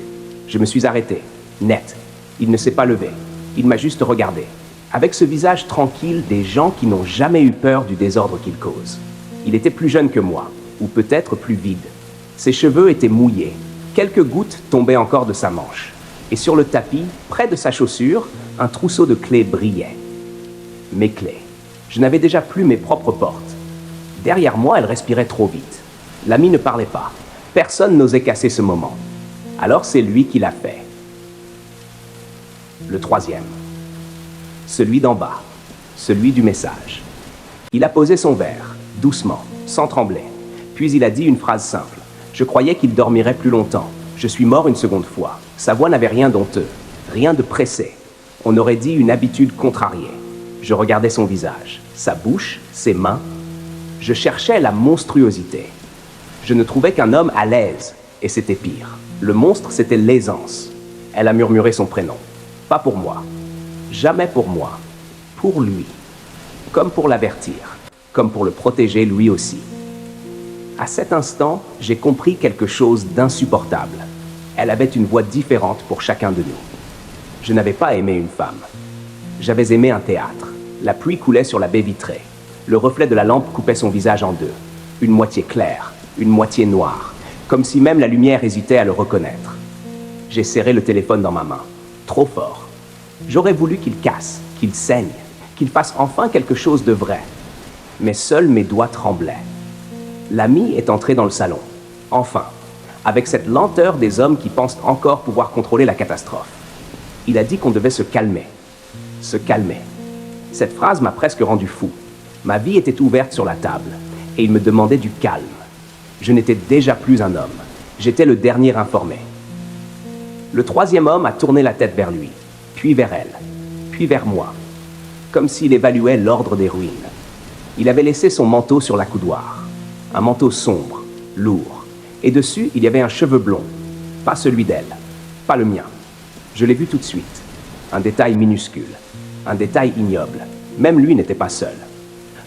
Je me suis arrêté, net. Il ne s'est pas levé. Il m'a juste regardé. Avec ce visage tranquille des gens qui n'ont jamais eu peur du désordre qu'il cause. Il était plus jeune que moi, ou peut-être plus vide. Ses cheveux étaient mouillés. Quelques gouttes tombaient encore de sa manche. Et sur le tapis, près de sa chaussure, un trousseau de clés brillait. Mes clés. Je n'avais déjà plus mes propres portes. Derrière moi, elles respiraient trop vite. L'ami ne parlait pas. Personne n'osait casser ce moment. Alors c'est lui qui l'a fait. Le troisième. Celui d'en bas. Celui du message. Il a posé son verre, doucement, sans trembler. Puis il a dit une phrase simple. Je croyais qu'il dormirait plus longtemps. Je suis mort une seconde fois. Sa voix n'avait rien d'honteux, rien de pressé. On aurait dit une habitude contrariée. Je regardais son visage, sa bouche, ses mains. Je cherchais la monstruosité. Je ne trouvais qu'un homme à l'aise, et c'était pire. Le monstre, c'était l'aisance. Elle a murmuré son prénom. Pas pour moi. Jamais pour moi. Pour lui. Comme pour l'avertir. Comme pour le protéger lui aussi. À cet instant, j'ai compris quelque chose d'insupportable. Elle avait une voix différente pour chacun de nous. Je n'avais pas aimé une femme. J'avais aimé un théâtre. La pluie coulait sur la baie vitrée. Le reflet de la lampe coupait son visage en deux. Une moitié claire, une moitié noire, comme si même la lumière hésitait à le reconnaître. J'ai serré le téléphone dans ma main, trop fort. J'aurais voulu qu'il casse, qu'il saigne, qu'il fasse enfin quelque chose de vrai. Mais seuls mes doigts tremblaient. L'ami est entré dans le salon, enfin, avec cette lenteur des hommes qui pensent encore pouvoir contrôler la catastrophe. Il a dit qu'on devait se calmer. Se calmer. Cette phrase m'a presque rendu fou. Ma vie était ouverte sur la table, et il me demandait du calme. Je n'étais déjà plus un homme. J'étais le dernier informé. Le troisième homme a tourné la tête vers lui, puis vers elle, puis vers moi, comme s'il évaluait l'ordre des ruines. Il avait laissé son manteau sur l'accoudoir, un manteau sombre, lourd, et dessus il y avait un cheveu blond, pas celui d'elle, pas le mien. Je l'ai vu tout de suite, un détail minuscule, un détail ignoble. Même lui n'était pas seul.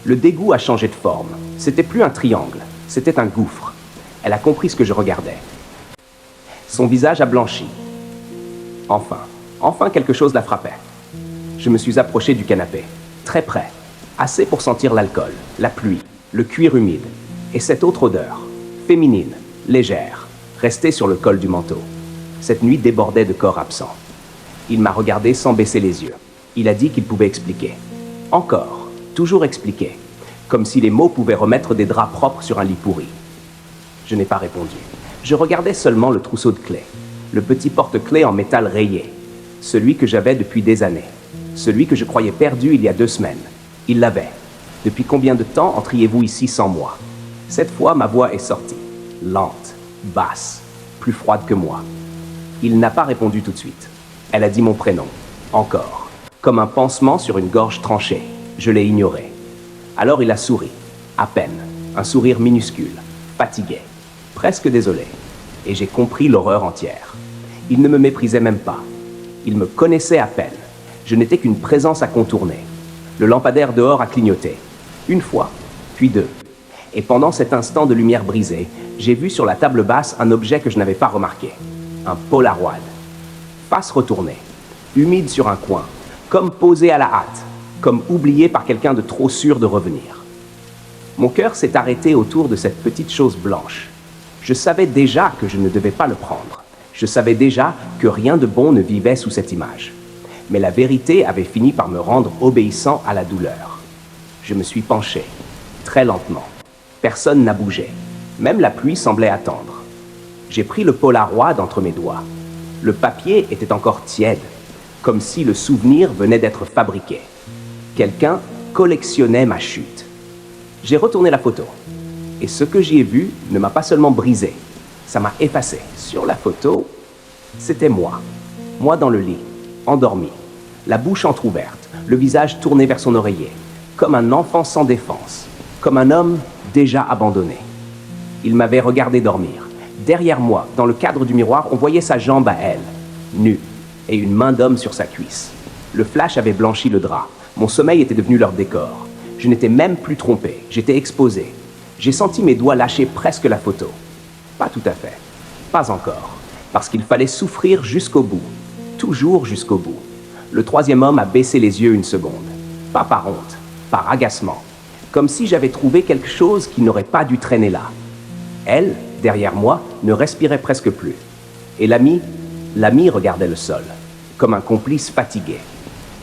Le dégoût a changé de forme. C'était plus un triangle, c'était un gouffre. Elle a compris ce que je regardais. Son visage a blanchi. Enfin quelque chose la frappait. Je me suis approché du canapé, très près, assez pour sentir l'alcool, la pluie, le cuir humide, et cette autre odeur, féminine, légère, restait sur le col du manteau. Cette nuit débordait de corps absents. Il m'a regardé sans baisser les yeux. Il a dit qu'il pouvait expliquer. Encore, toujours expliquer, comme si les mots pouvaient remettre des draps propres sur un lit pourri. Je n'ai pas répondu. Je regardais seulement le trousseau de clés, le petit porte-clés en métal rayé, celui que j'avais depuis des années, celui que je croyais perdu il y a 2 semaines. Il l'avait. Depuis combien de temps entriez-vous ici sans moi? Cette fois, ma voix est sortie, lente, basse, plus froide que moi. Il n'a pas répondu tout de suite. Elle a dit mon prénom, encore, comme un pansement sur une gorge tranchée. Je l'ai ignoré. Alors il a souri, à peine, un sourire minuscule, fatigué, presque désolé. Et j'ai compris l'horreur entière. Il ne me méprisait même pas. Il me connaissait à peine. Je n'étais qu'une présence à contourner. Le lampadaire dehors a clignoté. 1 fois, puis 2. Et pendant cet instant de lumière brisée, j'ai vu sur la table basse un objet que je n'avais pas remarqué. Un Polaroid. Face retournée, humide sur un coin, comme posé à la hâte, comme oublié par quelqu'un de trop sûr de revenir. Mon cœur s'est arrêté autour de cette petite chose blanche. Je savais déjà que je ne devais pas le prendre. Je savais déjà que rien de bon ne vivait sous cette image. Mais la vérité avait fini par me rendre obéissant à la douleur. Je me suis penché, très lentement. Personne n'a bougé. Même la pluie semblait attendre. J'ai pris le Polaroid entre mes doigts. Le papier était encore tiède, comme si le souvenir venait d'être fabriqué. Quelqu'un collectionnait ma chute. J'ai retourné la photo. Et ce que j'y ai vu ne m'a pas seulement brisé, ça m'a effacé. Sur la photo, c'était moi. Moi dans le lit, endormi, la bouche entr'ouverte, le visage tourné vers son oreiller, comme un enfant sans défense, comme un homme déjà abandonné. Il m'avait regardé dormir. Derrière moi, dans le cadre du miroir, on voyait sa jambe à elle, nue, et une main d'homme sur sa cuisse. Le flash avait blanchi le drap. Mon sommeil était devenu leur décor. Je n'étais même plus trompé, j'étais exposé. J'ai senti mes doigts lâcher presque la photo. Pas tout à fait. Pas encore. Parce qu'il fallait souffrir jusqu'au bout. Toujours jusqu'au bout. Le troisième homme a baissé les yeux une seconde. Pas par honte, par agacement. Comme si j'avais trouvé quelque chose qui n'aurait pas dû traîner là. Elle, derrière moi, ne respirait presque plus. Et l'ami regardait le sol, comme un complice fatigué.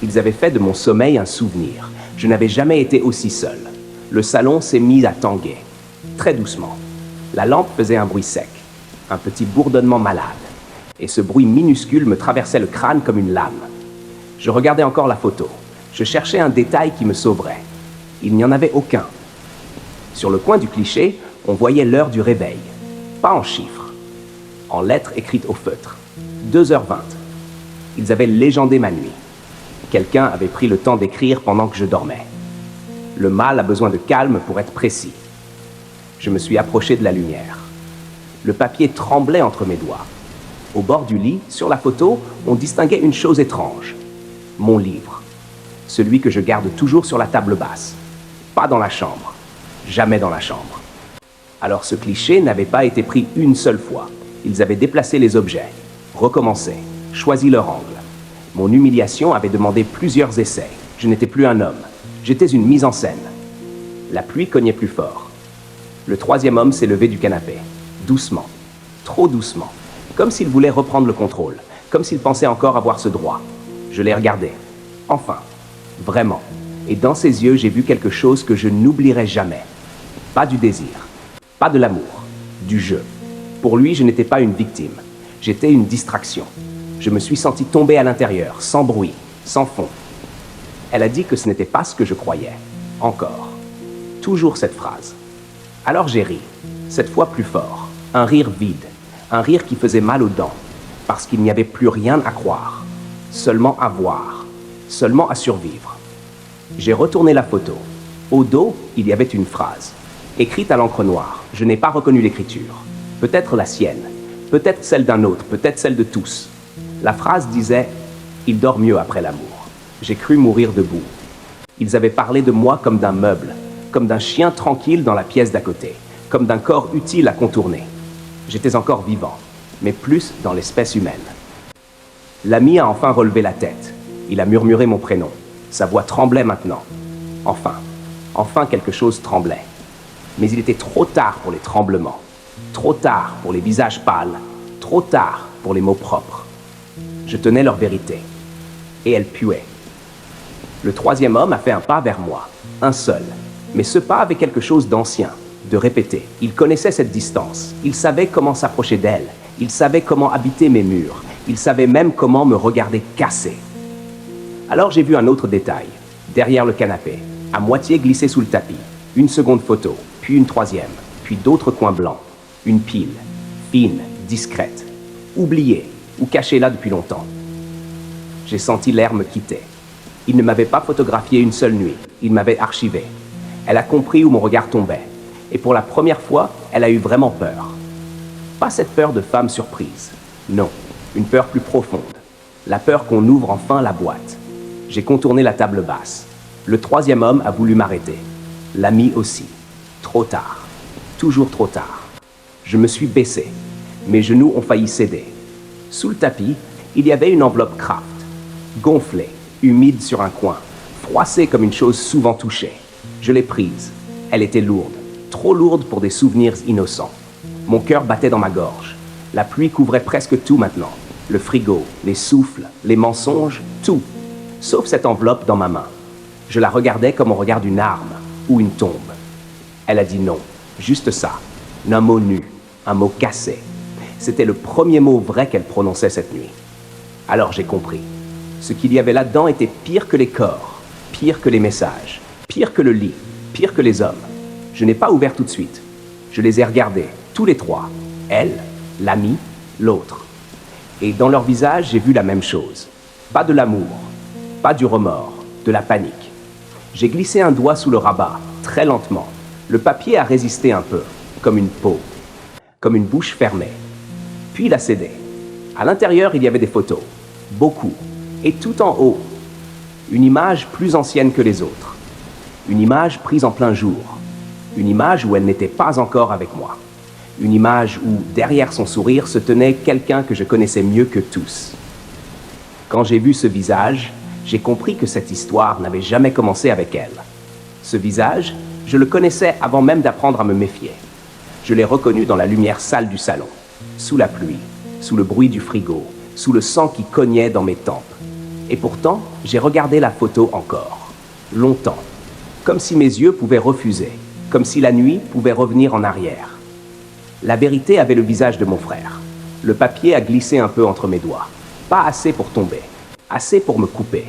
Ils avaient fait de mon sommeil un souvenir. Je n'avais jamais été aussi seul. Le salon s'est mis à tanguer. Très doucement. La lampe faisait un bruit sec, un petit bourdonnement malade. Et ce bruit minuscule me traversait le crâne comme une lame. Je regardais encore la photo. Je cherchais un détail qui me sauverait. Il n'y en avait aucun. Sur le coin du cliché, on voyait l'heure du réveil. Pas en chiffres, en lettres écrites au feutre. 2h20. Ils avaient légendé ma nuit. Quelqu'un avait pris le temps d'écrire pendant que je dormais. Le mal a besoin de calme pour être précis. Je me suis approché de la lumière. Le papier tremblait entre mes doigts. Au bord du lit, sur la photo, on distinguait une chose étrange. Mon livre. Celui que je garde toujours sur la table basse. Pas dans la chambre. Jamais dans la chambre. Alors ce cliché n'avait pas été pris une seule fois. Ils avaient déplacé les objets, recommencé, choisi leur angle. Mon humiliation avait demandé plusieurs essais. Je n'étais plus un homme. J'étais une mise en scène. La pluie cognait plus fort. Le troisième homme s'est levé du canapé. Doucement. Trop doucement. Comme s'il voulait reprendre le contrôle. Comme s'il pensait encore avoir ce droit. Je l'ai regardé. Enfin. Vraiment. Et dans ses yeux, j'ai vu quelque chose que je n'oublierai jamais. Pas du désir. Pas de l'amour. Du jeu. Pour lui, je n'étais pas une victime. J'étais une distraction. Je me suis senti tomber à l'intérieur, sans bruit, sans fond. Elle a dit que ce n'était pas ce que je croyais. Encore. Toujours cette phrase. Alors j'ai ri. Cette fois plus fort. Un rire vide. Un rire qui faisait mal aux dents. Parce qu'il n'y avait plus rien à croire. Seulement à voir. Seulement à survivre. J'ai retourné la photo. Au dos, il y avait une phrase. Écrite à l'encre noire. Je n'ai pas reconnu l'écriture. Peut-être la sienne. Peut-être celle d'un autre. Peut-être celle de tous. La phrase disait « Il dort mieux après l'amour ». J'ai cru mourir debout. Ils avaient parlé de moi comme d'un meuble, comme d'un chien tranquille dans la pièce d'à côté, comme d'un corps utile à contourner. J'étais encore vivant, mais plus dans l'espèce humaine. L'ami a enfin relevé la tête. Il a murmuré mon prénom. Sa voix tremblait maintenant. Enfin quelque chose tremblait. Mais il était trop tard pour les tremblements. Trop tard pour les visages pâles. Trop tard pour les mots propres. Je tenais leur vérité. Et elle puait. Le troisième homme a fait un pas vers moi. Un seul. Mais ce pas avait quelque chose d'ancien, de répété. Il connaissait cette distance. Il savait comment s'approcher d'elle. Il savait comment habiter mes murs. Il savait même comment me regarder casser. Alors j'ai vu un autre détail. Derrière le canapé, à moitié glissé sous le tapis. Une seconde photo, puis une troisième, puis d'autres coins blancs. Une pile, fine, discrète, oubliée ou cachée là depuis longtemps. J'ai senti l'air me quitter. Il ne m'avait pas photographié une seule nuit, il m'avait archivé. Elle a compris où mon regard tombait. Et pour la première fois, elle a eu vraiment peur. Pas cette peur de femme surprise. Non, une peur plus profonde. La peur qu'on ouvre enfin la boîte. J'ai contourné la table basse. Le troisième homme a voulu m'arrêter. L'ami aussi. Trop tard. Toujours trop tard. Je me suis baissé. Mes genoux ont failli céder. Sous le tapis, il y avait une enveloppe Kraft. Gonflée, humide sur un coin, froissée comme une chose souvent touchée. Je l'ai prise. Elle était lourde. Trop lourde pour des souvenirs innocents. Mon cœur battait dans ma gorge. La pluie couvrait presque tout maintenant. Le frigo, les souffles, les mensonges, tout. Sauf cette enveloppe dans ma main. Je la regardais comme on regarde une arme ou une tombe. Elle a dit non. Juste ça. Un mot nu. Un mot cassé. C'était le premier mot vrai qu'elle prononçait cette nuit. Alors j'ai compris. Ce qu'il y avait là-dedans était pire que les corps, pire que les messages, pire que le lit, pire que les hommes. Je n'ai pas ouvert tout de suite. Je les ai regardés, tous les trois. Elle, l'ami, l'autre. Et dans leur visage, j'ai vu la même chose. Pas de l'amour, pas du remords, de la panique. J'ai glissé un doigt sous le rabat, très lentement. Le papier a résisté un peu, comme une peau. comme une bouche fermée. Puis il a cédé. À l'intérieur, il y avait des photos. Beaucoup. Et tout en haut. Une image plus ancienne que les autres. Une image prise en plein jour. Une image où elle n'était pas encore avec moi. Une image où, derrière son sourire, se tenait quelqu'un que je connaissais mieux que tous. Quand j'ai vu ce visage, j'ai compris que cette histoire n'avait jamais commencé avec elle. Ce visage, je le connaissais avant même d'apprendre à me méfier. Je l'ai reconnu dans la lumière sale du salon, sous la pluie, sous le bruit du frigo, sous le sang qui cognait dans mes tempes. Et pourtant, j'ai regardé la photo encore, longtemps, comme si mes yeux pouvaient refuser, comme si la nuit pouvait revenir en arrière. La vérité avait le visage de mon frère. Le papier a glissé un peu entre mes doigts, pas assez pour tomber, assez pour me couper.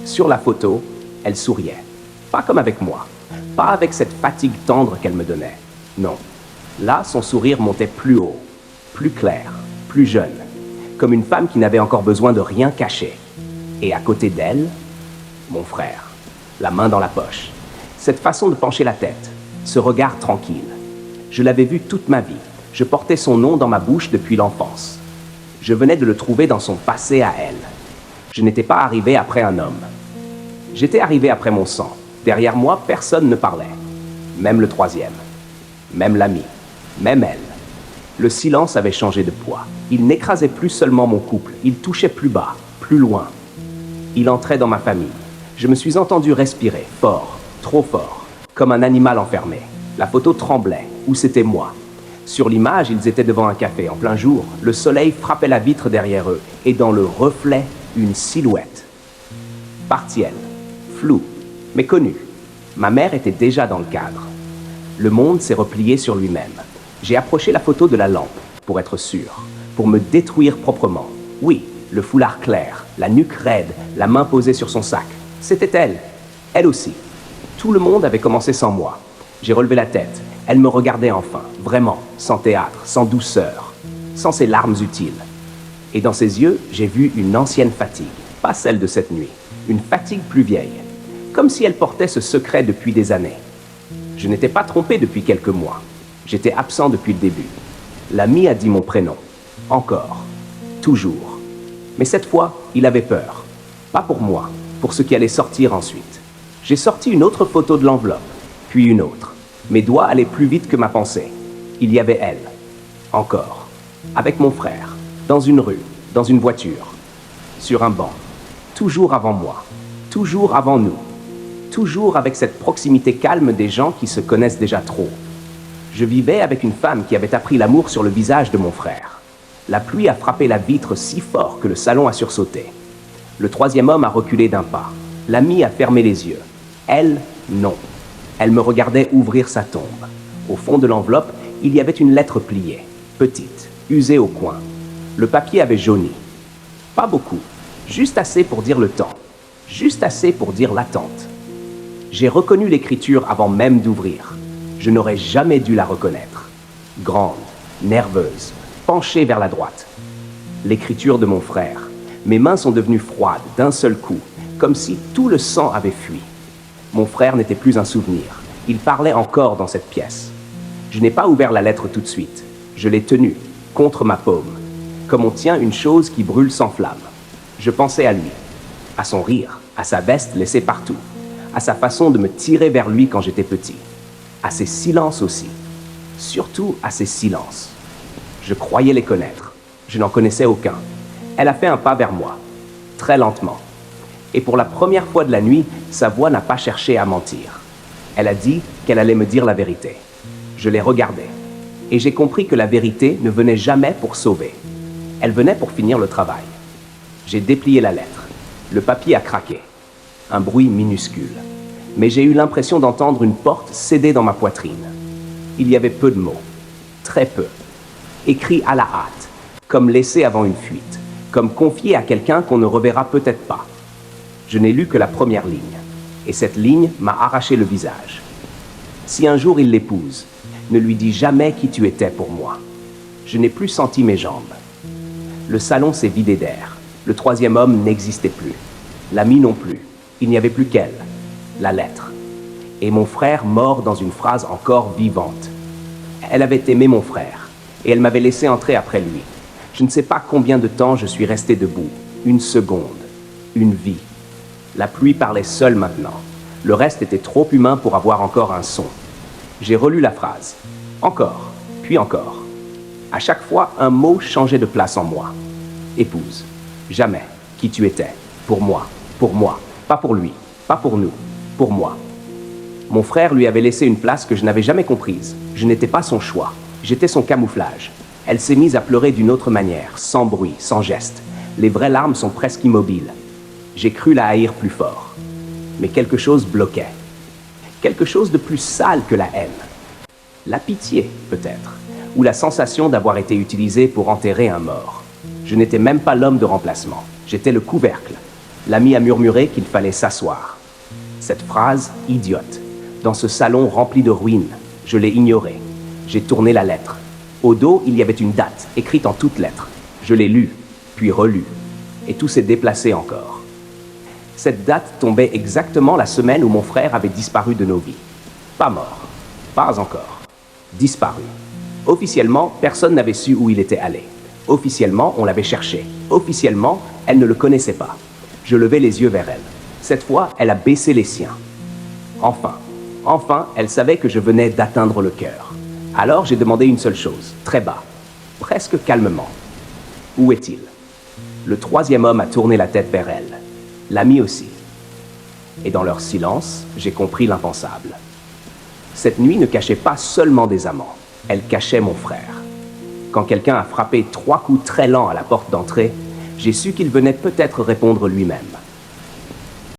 Sur la photo, elle souriait, pas comme avec moi, pas avec cette fatigue tendre qu'elle me donnait, non. Là, son sourire montait plus haut, plus clair, plus jeune, comme une femme qui n'avait encore besoin de rien cacher. Et à côté d'elle, mon frère, la main dans la poche, cette façon de pencher la tête, ce regard tranquille. Je l'avais vu toute ma vie, je portais son nom dans ma bouche depuis l'enfance. Je venais de le trouver dans son passé à elle. Je n'étais pas arrivé après un homme. J'étais arrivé après mon sang. Derrière moi, personne ne parlait. Même le troisième. Même l'ami. Même elle. Le silence avait changé de poids. Il n'écrasait plus seulement mon couple, il touchait plus bas, plus loin. Il entrait dans ma famille. Je me suis entendu respirer, fort, trop fort, comme un animal enfermé. La photo tremblait, ou c'était moi. Sur l'image, ils étaient devant un café en plein jour. Le soleil frappait la vitre derrière eux, et dans le reflet, une silhouette. Partielle, floue, mais connue. Ma mère était déjà dans le cadre. Le monde s'est replié sur lui-même. J'ai approché la photo de la lampe, pour être sûr, pour me détruire proprement. Oui, le foulard clair, la nuque raide, la main posée sur son sac. C'était elle. Elle aussi. Tout le monde avait commencé sans moi. J'ai relevé la tête. Elle me regardait enfin, vraiment, sans théâtre, sans douceur, sans ces larmes utiles. Et dans ses yeux, j'ai vu une ancienne fatigue, pas celle de cette nuit, une fatigue plus vieille, comme si elle portait ce secret depuis des années. Je n'étais pas trompé depuis quelques mois. J'étais absent depuis le début. L'ami a dit mon prénom. Encore. Toujours. Mais cette fois, il avait peur. Pas pour moi, pour ce qui allait sortir ensuite. J'ai sorti une autre photo de l'enveloppe, puis une autre. Mes doigts allaient plus vite que ma pensée. Il y avait elle. Encore. Avec mon frère. Dans une rue. Dans une voiture. Sur un banc. Toujours avant moi. Toujours avant nous. Toujours avec cette proximité calme des gens qui se connaissent déjà trop. Je vivais avec une femme qui avait appris l'amour sur le visage de mon frère. La pluie a frappé la vitre si fort que le salon a sursauté. Le troisième homme a reculé d'un pas. L'ami a fermé les yeux. Elle, non. Elle me regardait ouvrir sa tombe. Au fond de l'enveloppe, il y avait une lettre pliée, petite, usée au coin. Le papier avait jauni. Pas beaucoup, juste assez pour dire le temps, juste assez pour dire l'attente. J'ai reconnu l'écriture avant même d'ouvrir. Je n'aurais jamais dû la reconnaître. Grande, nerveuse, penchée vers la droite. L'écriture de mon frère. Mes mains sont devenues froides d'un seul coup, comme si tout le sang avait fui. Mon frère n'était plus un souvenir. Il parlait encore dans cette pièce. Je n'ai pas ouvert la lettre tout de suite. Je l'ai tenue, contre ma paume, comme on tient une chose qui brûle sans flamme. Je pensais à lui, à son rire, à sa veste laissée partout, à sa façon de me tirer vers lui quand j'étais petit, à ses silences aussi, surtout à ses silences. Je croyais les connaître. Je n'en connaissais aucun. Elle a fait un pas vers moi, très lentement. Et pour la première fois de la nuit, sa voix n'a pas cherché à mentir. Elle a dit qu'elle allait me dire la vérité. Je l'ai regardée. Et j'ai compris que la vérité ne venait jamais pour sauver. Elle venait pour finir le travail. J'ai déplié la lettre. Le papier a craqué. Un bruit minuscule. Mais j'ai eu l'impression d'entendre une porte céder dans ma poitrine. Il y avait peu de mots. Très peu. Écrits à la hâte. Comme laissés avant une fuite. Comme confiés à quelqu'un qu'on ne reverra peut-être pas. Je n'ai lu que la première ligne. Et cette ligne m'a arraché le visage. Si un jour il l'épouse, ne lui dis jamais qui tu étais pour moi. Je n'ai plus senti mes jambes. Le salon s'est vidé d'air. Le troisième homme n'existait plus. L'ami non plus. Il n'y avait plus qu'elle. La lettre. Et mon frère mort dans une phrase encore vivante. Elle avait aimé mon frère. et elle m'avait laissé entrer après lui. Je ne sais pas combien de temps je suis resté debout. Une seconde. Une vie. La pluie parlait seule maintenant. Le reste était trop humain pour avoir encore un son. J'ai relu la phrase. Encore, puis encore. À chaque fois, un mot changeait de place en moi. Épouse. Jamais. Qui tu étais. Pour moi. Pour moi. Pas pour lui. Pas pour nous. Pour moi. Mon frère lui avait laissé une place que je n'avais jamais comprise. Je n'étais pas son choix. J'étais son camouflage. Elle s'est mise à pleurer d'une autre manière, sans bruit, sans geste. Les vraies larmes sont presque immobiles. J'ai cru la haïr plus fort. Mais quelque chose bloquait. Quelque chose de plus sale que la haine. La pitié, peut-être, ou la sensation d'avoir été utilisé pour enterrer un mort. Je n'étais même pas l'homme de remplacement. J'étais le couvercle. L'ami a murmuré qu'il fallait s'asseoir. Cette phrase, idiote, dans ce salon rempli de ruines, je l'ai ignorée. J'ai tourné la lettre. Au dos, il y avait une date, écrite en toutes lettres. Je l'ai lue, puis relue, et tout s'est déplacé encore. Cette date tombait exactement la semaine où mon frère avait disparu de nos vies. Pas mort, pas encore. Disparu. Officiellement, personne n'avait su où il était allé. Officiellement, on l'avait cherché. Officiellement, elle ne le connaissait pas. Je levai les yeux vers elle. Cette fois, elle a baissé les siens. Enfin, elle savait que je venais d'atteindre le cœur. Alors j'ai demandé une seule chose, très bas, presque calmement. Où est-il? Le troisième homme a tourné la tête vers elle. L'ami aussi. Et dans leur silence, j'ai compris l'impensable. Cette nuit ne cachait pas seulement des amants, elle cachait mon frère. Quand quelqu'un a frappé 3 coups très lents à la porte d'entrée, j'ai su qu'il venait peut-être répondre lui-même.